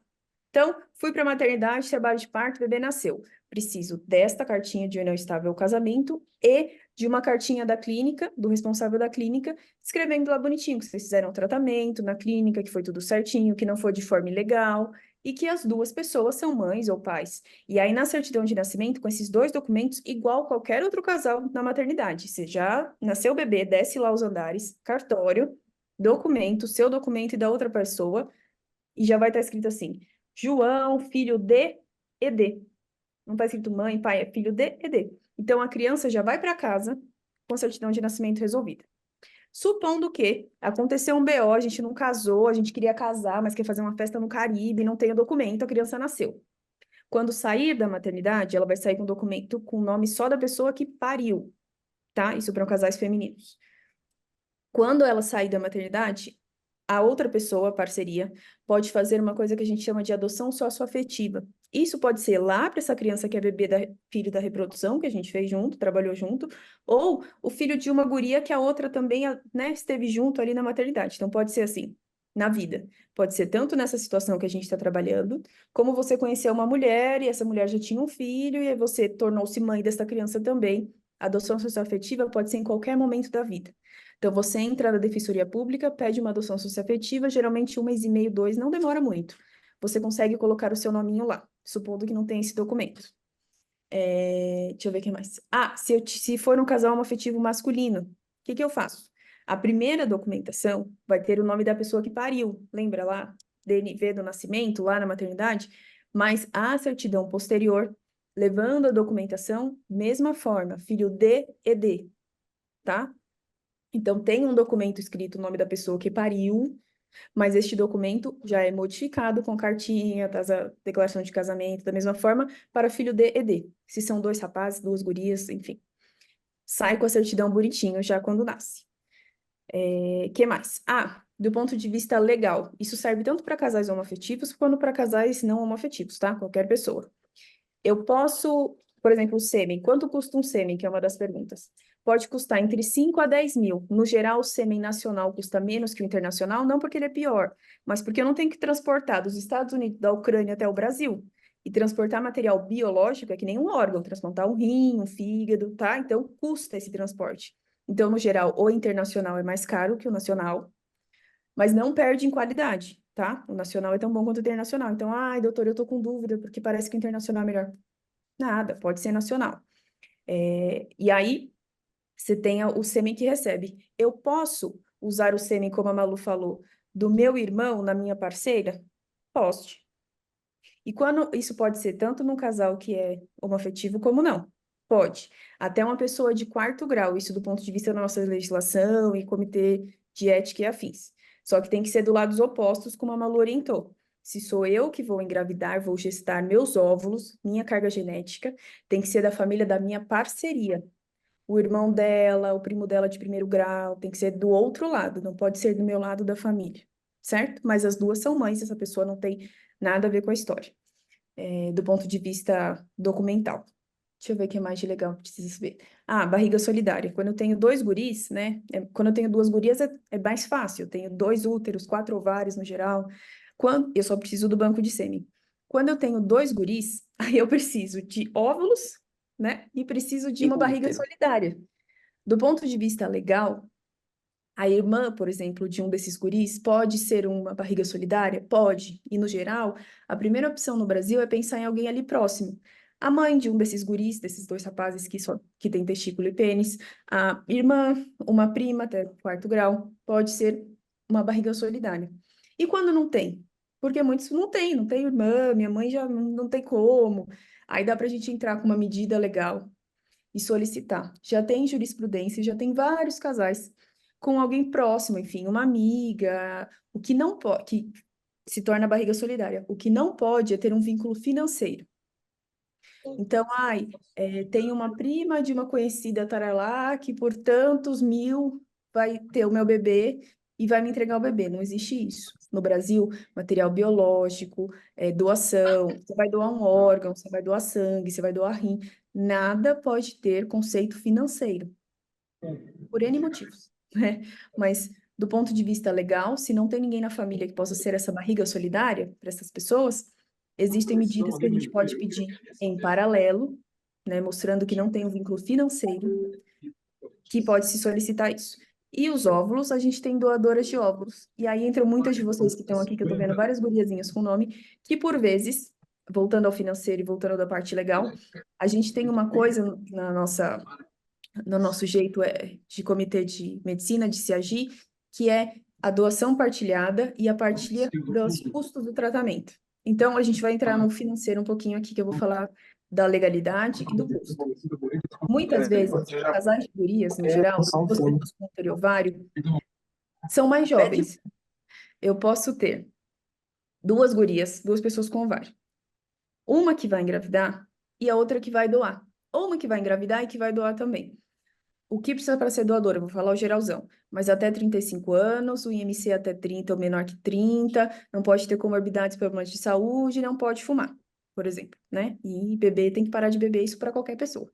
Então, fui para a maternidade, trabalho de parto, o bebê nasceu. Preciso desta cartinha de união estável ao casamento e de uma cartinha da clínica, do responsável da clínica, escrevendo lá bonitinho que vocês fizeram o tratamento na clínica, que foi tudo certinho, que não foi de forma ilegal e que as duas pessoas são mães ou pais. E aí, na certidão de nascimento, com esses dois documentos, igual qualquer outro casal na maternidade. Você já nasceu o bebê, desce lá os andares, cartório, documento, seu documento e da outra pessoa, e já vai estar escrito assim: João, filho de ED. Não está escrito mãe, pai, é filho de ED. Então, a criança já vai para casa com a certidão de nascimento resolvida. Supondo que aconteceu um BO, a gente não casou, a gente queria casar, mas quer fazer uma festa no Caribe, não tem o documento, a criança nasceu. Quando sair da maternidade, ela vai sair com um documento com o nome só da pessoa que pariu, tá? Isso para casais femininos. Quando ela sair da maternidade, a outra pessoa, a parceria, pode fazer uma coisa que a gente chama de adoção socioafetiva. Isso pode ser lá para essa criança que é bebê filho da reprodução, que a gente fez junto, trabalhou junto, ou o filho de uma guria que a outra também, né, esteve junto ali na maternidade. Então, pode ser assim, na vida. Pode ser tanto nessa situação que a gente está trabalhando, como você conheceu uma mulher e essa mulher já tinha um filho e aí você tornou-se mãe dessa criança também. A adoção socioafetiva pode ser em qualquer momento da vida. Então, você entra na Defensoria Pública, pede uma adoção socioafetiva, geralmente 1 mês e meio, 2, não demora muito. Você consegue colocar o seu nominho lá, supondo que não tem esse documento. Deixa eu ver o que mais. Se for um casal homoafetivo masculino, o que eu faço? A primeira documentação vai ter o nome da pessoa que pariu, lembra lá? DNV do nascimento, lá na maternidade, mas a certidão posterior, levando a documentação, mesma forma, filho de ED, tá? Então, tem um documento escrito o nome da pessoa que pariu, mas este documento já é modificado com cartinha, a declaração de casamento, da mesma forma, para filho de ED. Se são 2 rapazes, 2 gurias, enfim. Sai com a certidão bonitinho já quando nasce. Que mais? Do ponto de vista legal, isso serve tanto para casais homoafetivos quanto para casais não homoafetivos, tá? Qualquer pessoa. Eu posso, por exemplo, o sêmen. Quanto custa um sêmen? Que é uma das perguntas. Pode custar entre 5 a 10 mil. No geral, o sêmen nacional custa menos que o internacional, não porque ele é pior, mas porque eu não tenho que transportar dos Estados Unidos, da Ucrânia até o Brasil. E transportar material biológico é que nem um órgão, transplantar um rim, um fígado, tá? Então, custa esse transporte. Então, no geral, o internacional é mais caro que o nacional, mas não perde em qualidade, tá? O nacional é tão bom quanto o internacional. Então, doutor, eu tô com dúvida, porque parece que o internacional é melhor. Nada, pode ser nacional. E aí, você tem o sêmen que recebe. Eu posso usar o sêmen, como a Malu falou, do meu irmão na minha parceira? Posso. E quando isso pode ser tanto num casal que é homoafetivo como não? Pode. Até uma pessoa de 4º grau, isso do ponto de vista da nossa legislação e comitê de ética e afins. Só que tem que ser do lado dos opostos, como a Malu orientou. Se sou eu que vou engravidar, vou gestar meus óvulos, minha carga genética, tem que ser da família da minha parceria. O irmão dela, o primo dela de primeiro grau, tem que ser do outro lado, não pode ser do meu lado da família, certo? Mas as duas são mães, essa pessoa não tem nada a ver com a história, do ponto de vista documental. Deixa eu ver o que é mais de legal que precisa saber. Ah, barriga solidária. Quando eu tenho 2 guris, né? Quando eu tenho 2 gurias é mais fácil. Eu tenho 2 úteros, 4 ovários no geral. Eu só preciso do banco de sêmen. Quando eu tenho 2 guris, aí eu preciso de óvulos, né? E preciso de E uma barriga útero. solidária. Do ponto de vista legal, a irmã, por exemplo, de um desses guris pode ser uma barriga solidária? Pode. E, no geral, a primeira opção no Brasil é pensar em alguém ali próximo. A mãe de um desses guris, desses 2 rapazes que tem testículo e pênis, a irmã, uma prima até 4º grau, pode ser uma barriga solidária. E quando não tem? Porque muitos não tem irmã, minha mãe já não tem como. Aí dá para a gente entrar com uma medida legal e solicitar. Já tem jurisprudência, já tem vários casais com alguém próximo, enfim, uma amiga, o que não pode, que se torna barriga solidária. O que não pode é ter um vínculo financeiro. Então, tem uma prima de uma conhecida taralá que por tantos mil vai ter o meu bebê e vai me entregar o bebê. Não existe isso. No Brasil, material biológico, doação, você vai doar um órgão, você vai doar sangue, você vai doar rim. Nada pode ter conceito financeiro, por N motivos, né? Mas do ponto de vista legal, se não tem ninguém na família que possa ser essa barriga solidária para essas pessoas, existem medidas que a gente pode pedir em paralelo, né, mostrando que não tem um vínculo financeiro, que pode se solicitar isso. E os óvulos, a gente tem doadoras de óvulos. E aí entram muitas de vocês que estão aqui, que eu tô vendo várias guriazinhas com nome, que por vezes, voltando ao financeiro e voltando da parte legal, a gente tem uma coisa no nosso jeito de comitê de medicina, de se agir, que é a doação partilhada e a partilha dos custos do tratamento. Então, a gente vai entrar no financeiro um pouquinho aqui, que eu vou falar da legalidade e do custo. Muitas vezes, casais de gurias, no geral, duas pessoas com útero e ovário, são mais Pede jovens. Eu posso ter 2 gurias, 2 pessoas com ovário. Uma que vai engravidar e a outra que vai doar. Ou uma que vai engravidar e que vai doar também. O que precisa para ser doador? Eu vou falar o geralzão, mas até 35 anos, o IMC até 30 ou menor que 30, não pode ter comorbidades, problemas de saúde, não pode fumar, por exemplo, né? E beber, tem que parar de beber, isso para qualquer pessoa.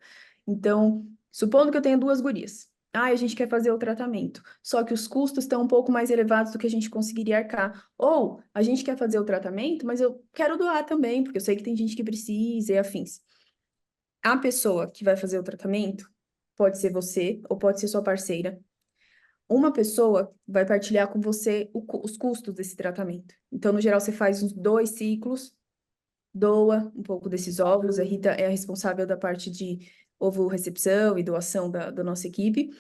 Então, supondo que eu tenha 2 gurias, a gente quer fazer o tratamento, só que os custos estão um pouco mais elevados do que a gente conseguiria arcar. Ou a gente quer fazer o tratamento, mas eu quero doar também, porque eu sei que tem gente que precisa e afins. A pessoa que vai fazer o tratamento pode ser você ou pode ser sua parceira. Uma pessoa vai partilhar com você os custos desse tratamento. Então, no geral, você faz uns 2 ciclos, doa um pouco desses óvulos. A Rita é a responsável da parte de ovo-recepção e doação da nossa equipe.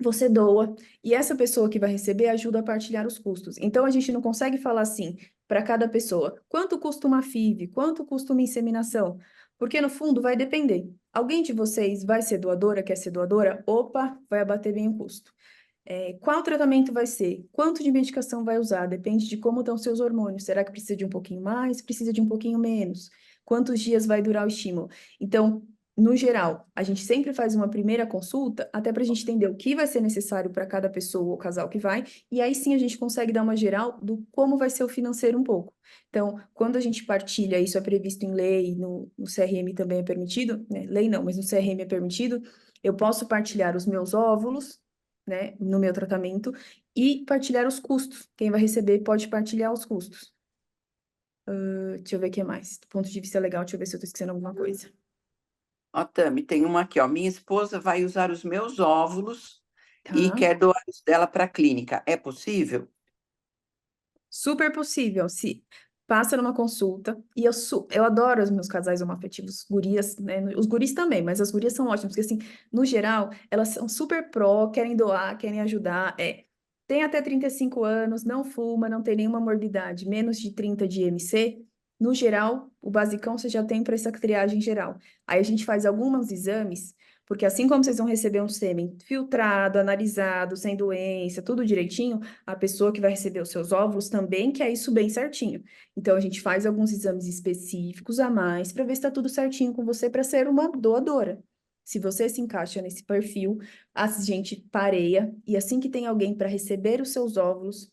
Você doa, e essa pessoa que vai receber ajuda a partilhar os custos. Então, a gente não consegue falar assim para cada pessoa, quanto custa uma FIV, quanto custa uma inseminação? Porque, no fundo, vai depender. Alguém de vocês vai ser doadora, quer ser doadora? Opa, vai abater bem o custo. Qual tratamento vai ser? Quanto de medicação vai usar? Depende de como estão seus hormônios. Será que precisa de um pouquinho mais? Precisa de um pouquinho menos? Quantos dias vai durar o estímulo? Então, no geral, a gente sempre faz uma primeira consulta, até para a gente entender o que vai ser necessário para cada pessoa ou casal que vai, e aí sim a gente consegue dar uma geral do como vai ser o financeiro um pouco. Então, quando a gente partilha, isso é previsto em lei, no CRM também é permitido, né? Lei não, mas no CRM é permitido, eu posso partilhar os meus óvulos, né, no meu tratamento, e partilhar os custos. Quem vai receber pode partilhar os custos. Deixa eu ver o que mais. Do ponto de vista legal, deixa eu ver se eu estou esquecendo alguma coisa. Ó, Tami, tem uma aqui, ó. Minha esposa vai usar os meus óvulos e Tá? quer doar os dela para a clínica. É possível? Super possível. Se passa numa consulta, e eu adoro os meus casais homoafetivos, gurias, né? Os guris também, mas as gurias são ótimas, porque assim, no geral, elas são super pró, querem doar, querem ajudar, tem até 35 anos, não fuma, não tem nenhuma morbidade, menos de 30 de IMC, no geral, o basicão você já tem para essa triagem geral. Aí a gente faz alguns exames Porque assim como vocês vão receber um sêmen filtrado, analisado, sem doença, tudo direitinho, a pessoa que vai receber os seus óvulos também quer isso bem certinho. Então, a gente faz alguns exames específicos a mais para ver se está tudo certinho com você para ser uma doadora. Se você se encaixa nesse perfil, a gente pareia, e assim que tem alguém para receber os seus óvulos,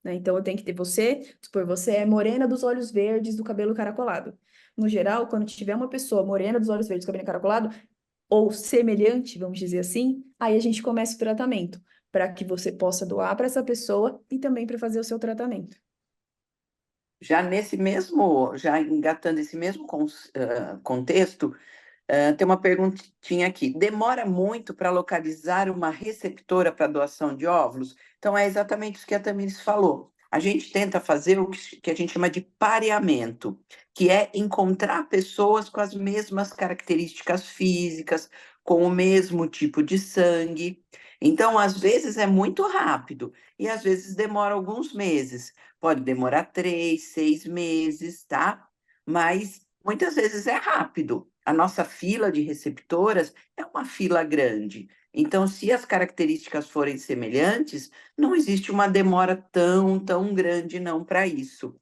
né? Então, eu tenho que ter você, supor, você é morena dos olhos verdes, do cabelo encaracolado. No geral, quando tiver uma pessoa morena dos olhos verdes, cabelo encaracolado, ou semelhante, vamos dizer assim, aí a gente começa o tratamento, para que você possa doar para essa pessoa e também para fazer o seu tratamento. Já engatando esse mesmo contexto, tem uma perguntinha aqui. Demora muito para localizar uma receptora para doação de óvulos? Então, é exatamente isso que a Tamires falou. A gente tenta fazer o que a gente chama de pareamento, que é encontrar pessoas com as mesmas características físicas, com o mesmo tipo de sangue. Então, às vezes é muito rápido e às vezes demora alguns meses. Pode demorar 3, 6 meses, tá? Mas muitas vezes é rápido. A nossa fila de receptoras é uma fila grande. Então, se as características forem semelhantes, não existe uma demora tão grande não para isso.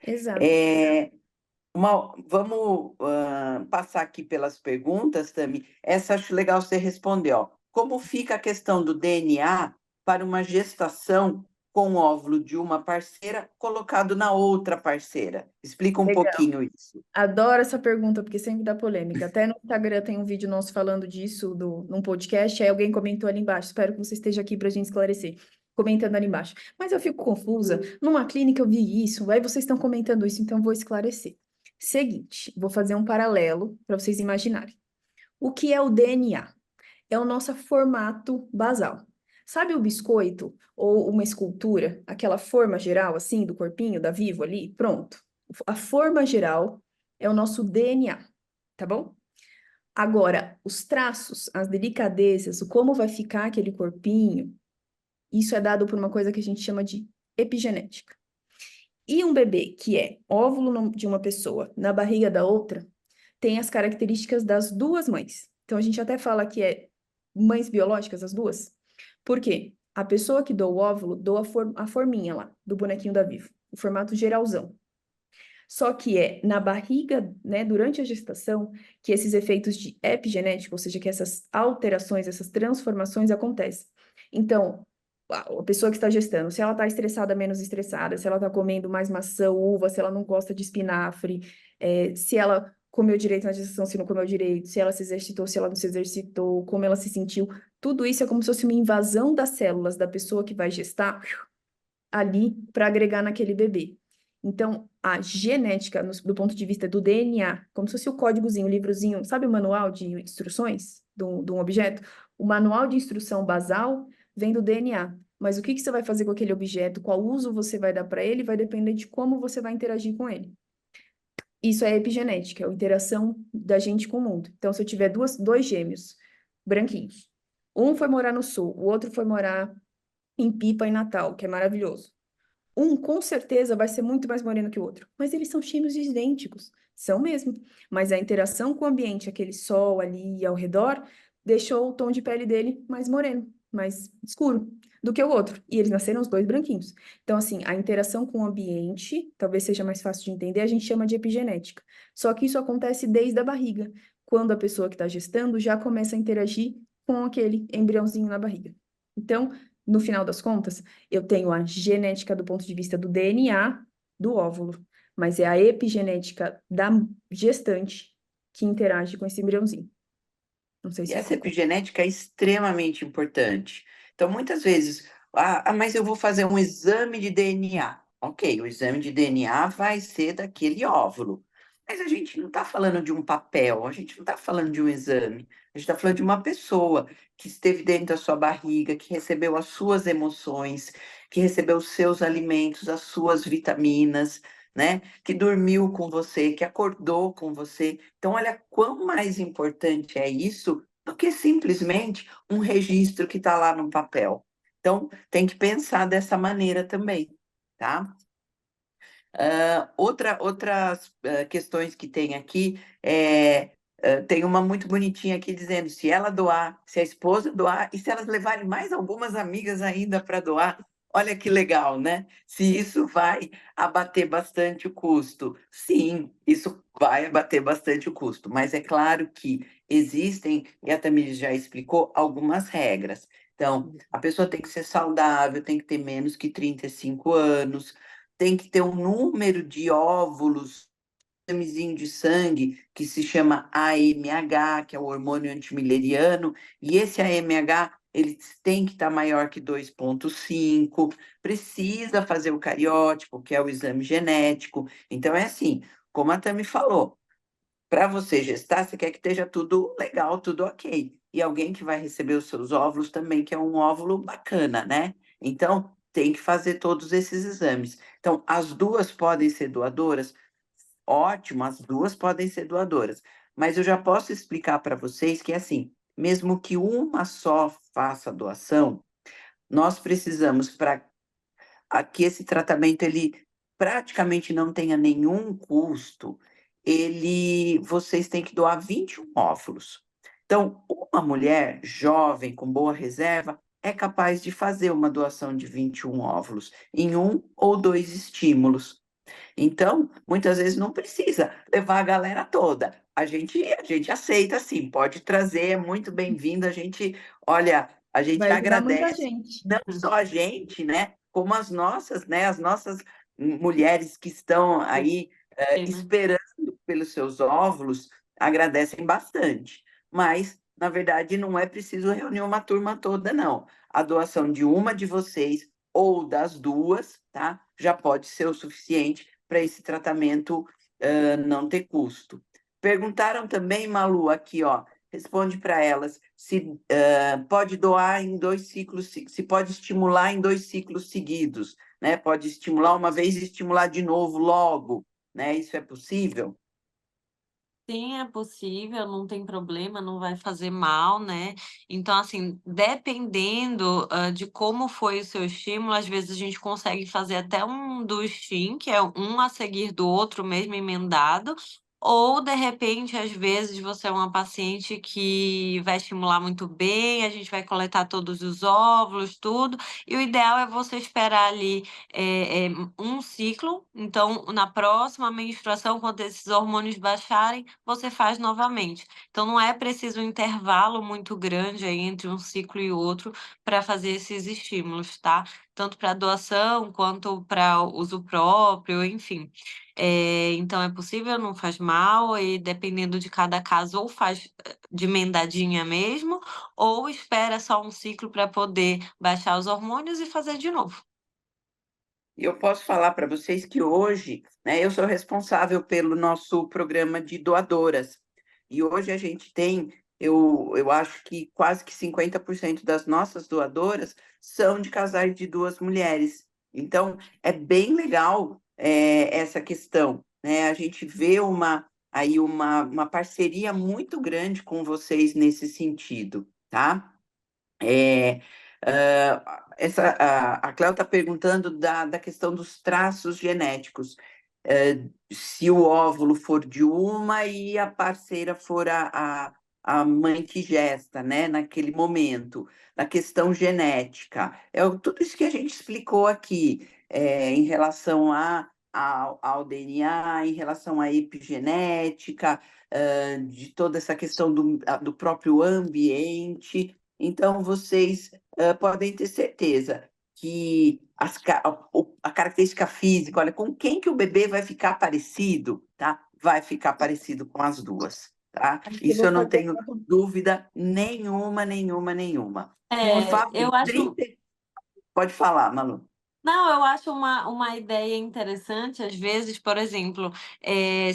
Exato. Vamos passar aqui pelas perguntas, Tami. Essa acho legal você responder. Ó. Como fica a questão do DNA para uma gestação com o óvulo de uma parceira colocado na outra parceira? Explica um Legal. pouquinho isso. Adoro essa pergunta, porque sempre dá polêmica. Até no Instagram tem um vídeo nosso falando disso, num podcast, aí alguém comentou ali embaixo. Espero que você esteja aqui para a gente esclarecer. Comentando ali embaixo. Mas eu fico confusa. Numa clínica eu vi isso, aí vocês estão comentando isso, então eu vou esclarecer. Seguinte, vou fazer um paralelo para vocês imaginarem. O que é o DNA? É o nosso formato basal. Sabe o biscoito ou uma escultura, aquela forma geral assim do corpinho da Vivo ali? Pronto. A forma geral é o nosso DNA, tá bom? Agora, os traços, as delicadezas, o como vai ficar aquele corpinho, isso é dado por uma coisa que a gente chama de epigenética. E um bebê que é óvulo de uma pessoa na barriga da outra, tem as características das duas mães. Então, a gente até fala que é mães biológicas, as duas. Por quê? A pessoa que doa o óvulo doa a forminha lá, do bonequinho da Vivo, o formato geralzão. Só que é na barriga, né, durante a gestação, que esses efeitos de epigenética, ou seja, que essas alterações, essas transformações acontecem. Então, a pessoa que está gestando, se ela está estressada, menos estressada, se ela está comendo mais maçã, uva, se ela não gosta de espinafre, se ela comeu direito na gestação, se não comeu direito, se ela se exercitou, se ela não se exercitou, como ela se sentiu, tudo isso é como se fosse uma invasão das células da pessoa que vai gestar ali para agregar naquele bebê. Então, a genética, do ponto de vista do DNA, como se fosse o códigozinho, o livrozinho, sabe o manual de instruções de um objeto? O manual de instrução basal vem do DNA. Mas o que você vai fazer com aquele objeto, qual uso você vai dar para ele, vai depender de como você vai interagir com ele. Isso é epigenética, é a interação da gente com o mundo. Então, se eu tiver dois gêmeos branquinhos, um foi morar no sul, o outro foi morar em Pipa, em Natal, que é maravilhoso. Um, com certeza, vai ser muito mais moreno que o outro. Mas eles são gêmeos idênticos. São mesmo. Mas a interação com o ambiente, aquele sol ali ao redor, deixou o tom de pele dele mais moreno, mais escuro do que o outro. E eles nasceram os dois branquinhos. Então, assim, a interação com o ambiente, talvez seja mais fácil de entender, a gente chama de epigenética. Só que isso acontece desde a barriga, quando a pessoa que está gestando já começa a interagir com aquele embriãozinho na barriga. Então, no final das contas, eu tenho a genética do ponto de vista do DNA do óvulo, mas é a epigenética da gestante que interage com esse embriãozinho. Não sei E se essa ficou. epigenética é extremamente importante. Então, muitas vezes, mas eu vou fazer um exame de DNA. Ok, o exame de DNA vai ser daquele óvulo. Mas a gente não está falando de um papel, a gente não está falando de um exame. A gente está falando de uma pessoa que esteve dentro da sua barriga, que recebeu as suas emoções, que recebeu os seus alimentos, as suas vitaminas, né? Que dormiu com você, que acordou com você. Então, olha quão mais importante é isso do que simplesmente um registro que está lá no papel. Então, tem que pensar dessa maneira também, tá? Outras questões que tem aqui é Tem uma muito bonitinha aqui dizendo, se ela doar, se a esposa doar, e se elas levarem mais algumas amigas ainda para doar, olha que legal, né? Se isso vai abater bastante o custo. Sim, isso vai abater bastante o custo, mas é claro que existem, e a Tamires já explicou, algumas regras. Então, a pessoa tem que ser saudável, tem que ter menos que 35 anos, tem que ter um número de óvulos examezinho de sangue que se chama AMH, que é o hormônio antimileriano, e esse AMH ele tem que estar maior que 2,5, precisa fazer o cariótipo, que é o exame genético. Então é assim, como a Tami falou, para você gestar, você quer que esteja tudo legal, tudo ok. E alguém que vai receber os seus óvulos também, que é um óvulo bacana, né? Então, tem que fazer todos esses exames. Então, as duas podem ser doadoras? Ótimo, as duas podem ser doadoras. Mas eu já posso explicar para vocês que, assim, mesmo que uma só faça a doação, nós precisamos, para que esse tratamento ele praticamente não tenha nenhum custo, vocês têm que doar 21 óvulos. Então, uma mulher jovem, com boa reserva, é capaz de fazer uma doação de 21 óvulos em um ou dois estímulos. Então, muitas vezes não precisa levar a galera toda. A gente aceita sim, pode trazer, é muito bem-vindo. Olha, a gente Vai ajudar muita agradece gente. não só a gente, né, como as nossas mulheres que estão aí Né? esperando pelos seus óvulos, agradecem bastante. Mas, na verdade, não é preciso reunir uma turma toda, não. A doação de uma de vocês ou das duas, tá? Já pode ser o suficiente para esse tratamento não ter custo. Perguntaram também, Malu, aqui, ó, responde para elas se pode doar em 2 ciclos, se pode estimular em 2 ciclos seguidos, né? Pode estimular uma vez e estimular de novo logo, né? Isso é possível? Sim, é possível, não tem problema, não vai fazer mal, né? Então, assim, dependendo, de como foi o seu estímulo, às vezes a gente consegue fazer até um do STIM, que é um a seguir do outro, mesmo emendado, ou, de repente, às vezes você é uma paciente que vai estimular muito bem, a gente vai coletar todos os óvulos, tudo, e o ideal é você esperar ali um ciclo. Então, na próxima menstruação, quando esses hormônios baixarem, você faz novamente. Então, não é preciso um intervalo muito grande aí entre um ciclo e outro para fazer esses estímulos, tá? Tanto para doação quanto para uso próprio, enfim. Então, é possível, não faz mal, e dependendo de cada caso, ou faz de emendadinha mesmo, ou espera só um ciclo para poder baixar os hormônios e fazer de novo. E eu posso falar para vocês que hoje, né, eu sou responsável pelo nosso programa de doadoras. E hoje a gente tem, eu acho que quase que 50% das nossas doadoras são de casais de duas mulheres. Então, é bem legal essa questão, né? A gente vê uma parceria muito grande com vocês nesse sentido, tá? É, a Cléo está perguntando da questão dos traços genéticos. Se o óvulo for de uma e a parceira for a mãe que gesta, né, naquele momento, na questão genética. Tudo isso que a gente explicou aqui, em relação ao DNA, em relação à epigenética, de toda essa questão do próprio ambiente. Então, vocês podem ter certeza que a característica física, olha, com quem que o bebê vai ficar parecido, tá? Vai ficar parecido com as duas, tá? Acho que eu Isso vou eu não fazer tenho dúvida nenhuma, nenhuma, nenhuma. Por favor, Eu acho 30... Pode falar, Manu. Não, eu acho uma ideia interessante, às vezes, por exemplo,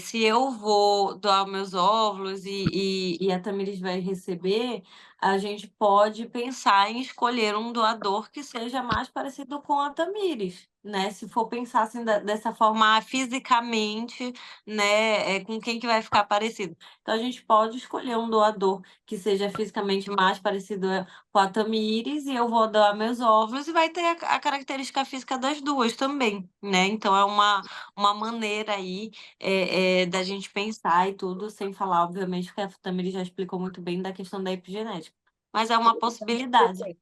se eu vou doar meus óvulos e a Tamiris vai receber, a gente pode pensar em escolher um doador que seja mais parecido com a Tamires, né? Se for pensar assim dessa forma fisicamente, né, com quem que vai ficar parecido. Então a gente pode escolher um doador que seja fisicamente mais parecido com a Tamires e eu vou doar meus óvulos e vai ter a característica física das duas também, né? Então é uma maneira aí da gente pensar e tudo, sem falar, obviamente, que a Tamires já explicou muito bem da questão da epigenética. Mas é uma possibilidade.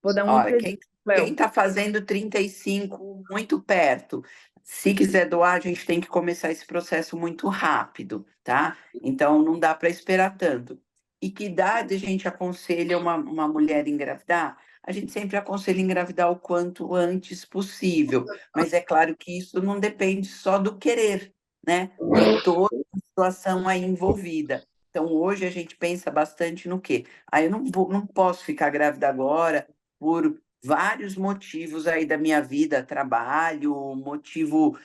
Vou dar um Olha, presente, quem Léo. está fazendo 35 muito perto, se quiser doar, a gente tem que começar esse processo muito rápido, tá? Então, não dá para esperar tanto. E que idade a gente aconselha uma mulher engravidar? A gente sempre aconselha engravidar o quanto antes possível, mas é claro que isso não depende só do querer, né? Tem toda a situação aí envolvida. Então, hoje a gente pensa bastante no quê? Eu não posso ficar grávida agora, por vários motivos aí da minha vida, trabalho, motivo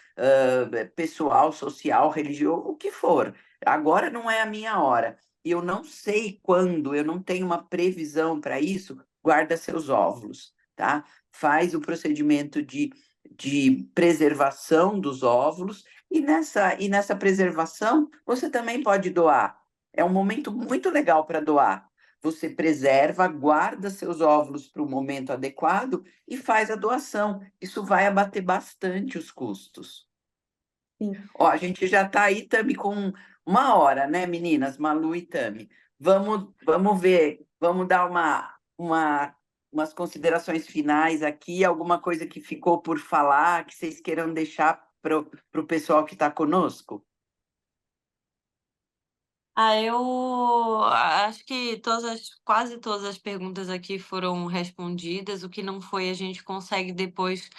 pessoal, social, religioso, o que for. Agora não é a minha hora. E eu não sei quando, eu não tenho uma previsão para isso, guarda seus óvulos, tá? Faz o procedimento de preservação dos óvulos e nessa preservação você também pode doar. É um momento muito legal para doar. Você preserva, guarda seus óvulos para o momento adequado e faz a doação. Isso vai abater bastante os custos. Sim. Ó, a gente já está aí, Tami, com 1 hora, né, meninas? Malu e Tami. Vamos ver, vamos dar umas considerações finais aqui, alguma coisa que ficou por falar, que vocês queiram deixar para o pessoal que está conosco? Eu acho que quase todas as perguntas aqui foram respondidas. O que não foi, a gente consegue depois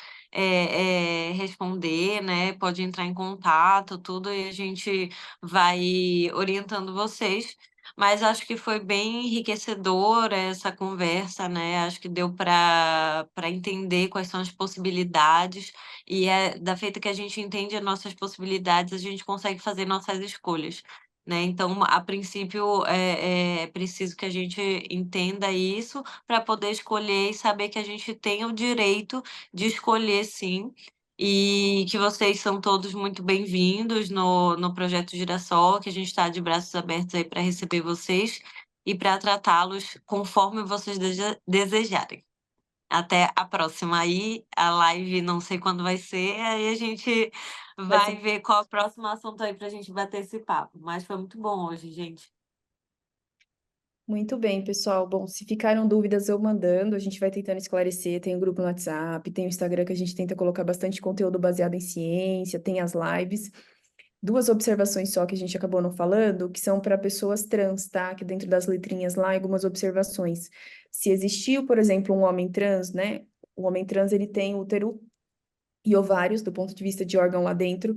responder, né? Pode entrar em contato, tudo, e a gente vai orientando vocês. Mas acho que foi bem enriquecedora essa conversa, né? Acho que deu para entender quais são as possibilidades, e da feita que a gente entende as nossas possibilidades, a gente consegue fazer nossas escolhas, né? Então, a princípio, é preciso que a gente entenda isso para poder escolher e saber que a gente tem o direito de escolher, sim, e que vocês são todos muito bem-vindos no Projeto Girassol, que a gente está de braços abertos aí para receber vocês e para tratá-los conforme vocês desejarem. Até a próxima aí, a live não sei quando vai ser, aí a gente Vai vai ser ver qual é o próximo assunto aí pra gente bater esse papo. Mas foi muito bom hoje, gente. muito bem, pessoal. Bom, se ficaram dúvidas, eu mandando, a gente vai tentando esclarecer. Tem o grupo no WhatsApp, tem o Instagram que a gente tenta colocar bastante conteúdo baseado em ciência, tem as lives. Duas observações só que a gente acabou não falando, que são para pessoas trans, tá? Que dentro das letrinhas lá, algumas observações. Se existiu, por exemplo, um homem trans, né? O homem trans, ele tem útero e ovários, do ponto de vista de órgão lá dentro.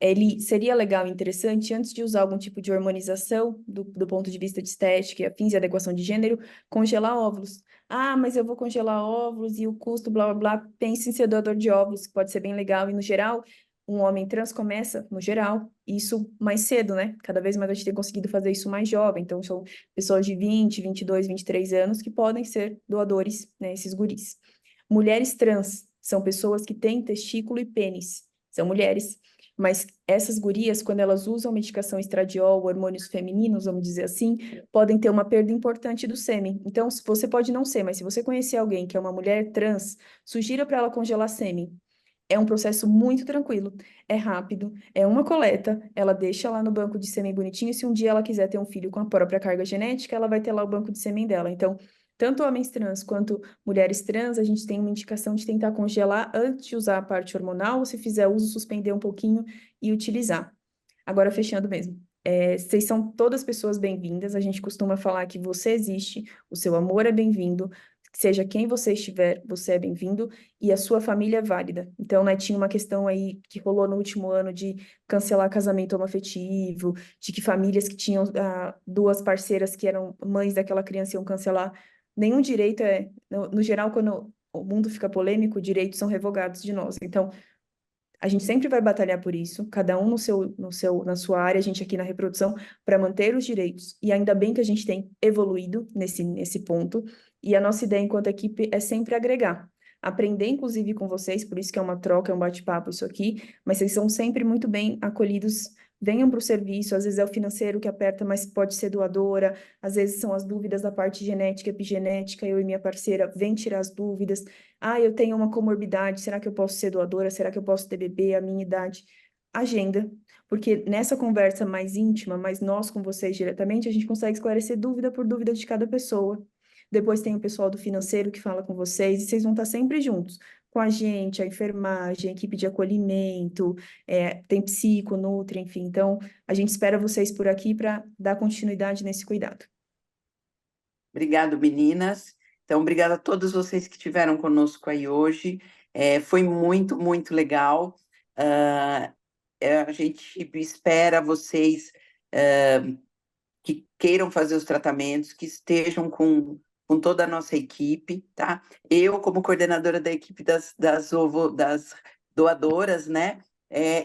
Ele seria legal e interessante, antes de usar algum tipo de hormonização, do ponto de vista de estética, e afins e adequação de gênero, congelar óvulos. Ah, mas eu vou congelar óvulos e o custo, blá, blá, blá. Pense em ser doador de óvulos, que pode ser bem legal. E, no geral, um homem trans começa, no geral, isso mais cedo, né? Cada vez mais a gente tem conseguido fazer isso mais jovem. Então, são pessoas de 20, 22, 23 anos que podem ser doadores, né? Esses guris. Mulheres trans são pessoas que têm testículo e pênis. São mulheres. Mas essas gurias, quando elas usam medicação estradiol, hormônios femininos, vamos dizer assim, podem ter uma perda importante do sêmen. Então, você pode não ser, mas se você conhecer alguém que é uma mulher trans, sugira para ela congelar sêmen. É um processo muito tranquilo, é rápido, é uma coleta, ela deixa lá no banco de sêmen bonitinho, e se um dia ela quiser ter um filho com a própria carga genética, ela vai ter lá o banco de sêmen dela. Então, tanto homens trans quanto mulheres trans, a gente tem uma indicação de tentar congelar antes de usar a parte hormonal, ou se fizer uso, suspender um pouquinho e utilizar. Agora, fechando mesmo. Vocês são todas pessoas bem-vindas. A gente costuma falar que você existe, o seu amor é bem-vindo, seja quem você estiver, você é bem-vindo e a sua família é válida. Então, né, tinha uma questão aí que rolou no último ano de cancelar casamento homoafetivo, de que famílias que tinham duas parceiras que eram mães daquela criança iam cancelar. Nenhum direito no geral, quando o mundo fica polêmico, direitos são revogados de nós. Então, A gente sempre vai batalhar por isso, cada um na sua área, a gente aqui na reprodução, para manter os direitos. E ainda bem que a gente tem evoluído nesse ponto. E a nossa ideia enquanto equipe é sempre agregar. Aprender, inclusive, com vocês, por isso que é uma troca, é um bate-papo isso aqui, mas vocês são sempre muito bem acolhidos. Venham para o serviço, às vezes é o financeiro que aperta, mas pode ser doadora, às vezes são as dúvidas da parte genética, epigenética, eu e minha parceira vem tirar as dúvidas. Ah, eu tenho uma comorbidade, será que eu posso ser doadora? Será que eu posso ter bebê, a minha idade? Agenda, porque nessa conversa mais íntima, mais nós com vocês diretamente, a gente consegue esclarecer dúvida por dúvida de cada pessoa. Depois tem o pessoal do financeiro que fala com vocês, e vocês vão estar sempre juntos, com a gente, a enfermagem, a equipe de acolhimento, tem psico, nutri, enfim. Então, a gente espera vocês por aqui para dar continuidade nesse cuidado. Obrigado, meninas. Então, obrigada a todos vocês que estiveram conosco aí hoje. Foi muito, muito legal. A gente espera vocês que queiram fazer os tratamentos, que estejam com toda a nossa equipe, tá? Eu, como coordenadora da equipe das doadoras, né?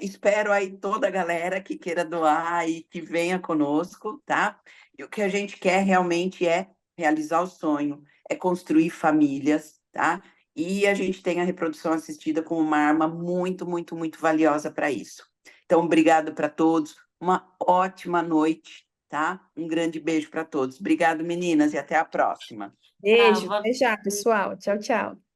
Espero aí toda a galera que queira doar e que venha conosco, tá? E o que a gente quer realmente é realizar o sonho, é construir famílias, tá? E a gente tem a reprodução assistida como uma arma muito, muito, muito valiosa para isso. Então, obrigado para todos, uma ótima noite, tá? Um grande beijo para todos. Obrigado, meninas, e até a próxima. Beijo, Boa até já, pessoal. Tchau, tchau.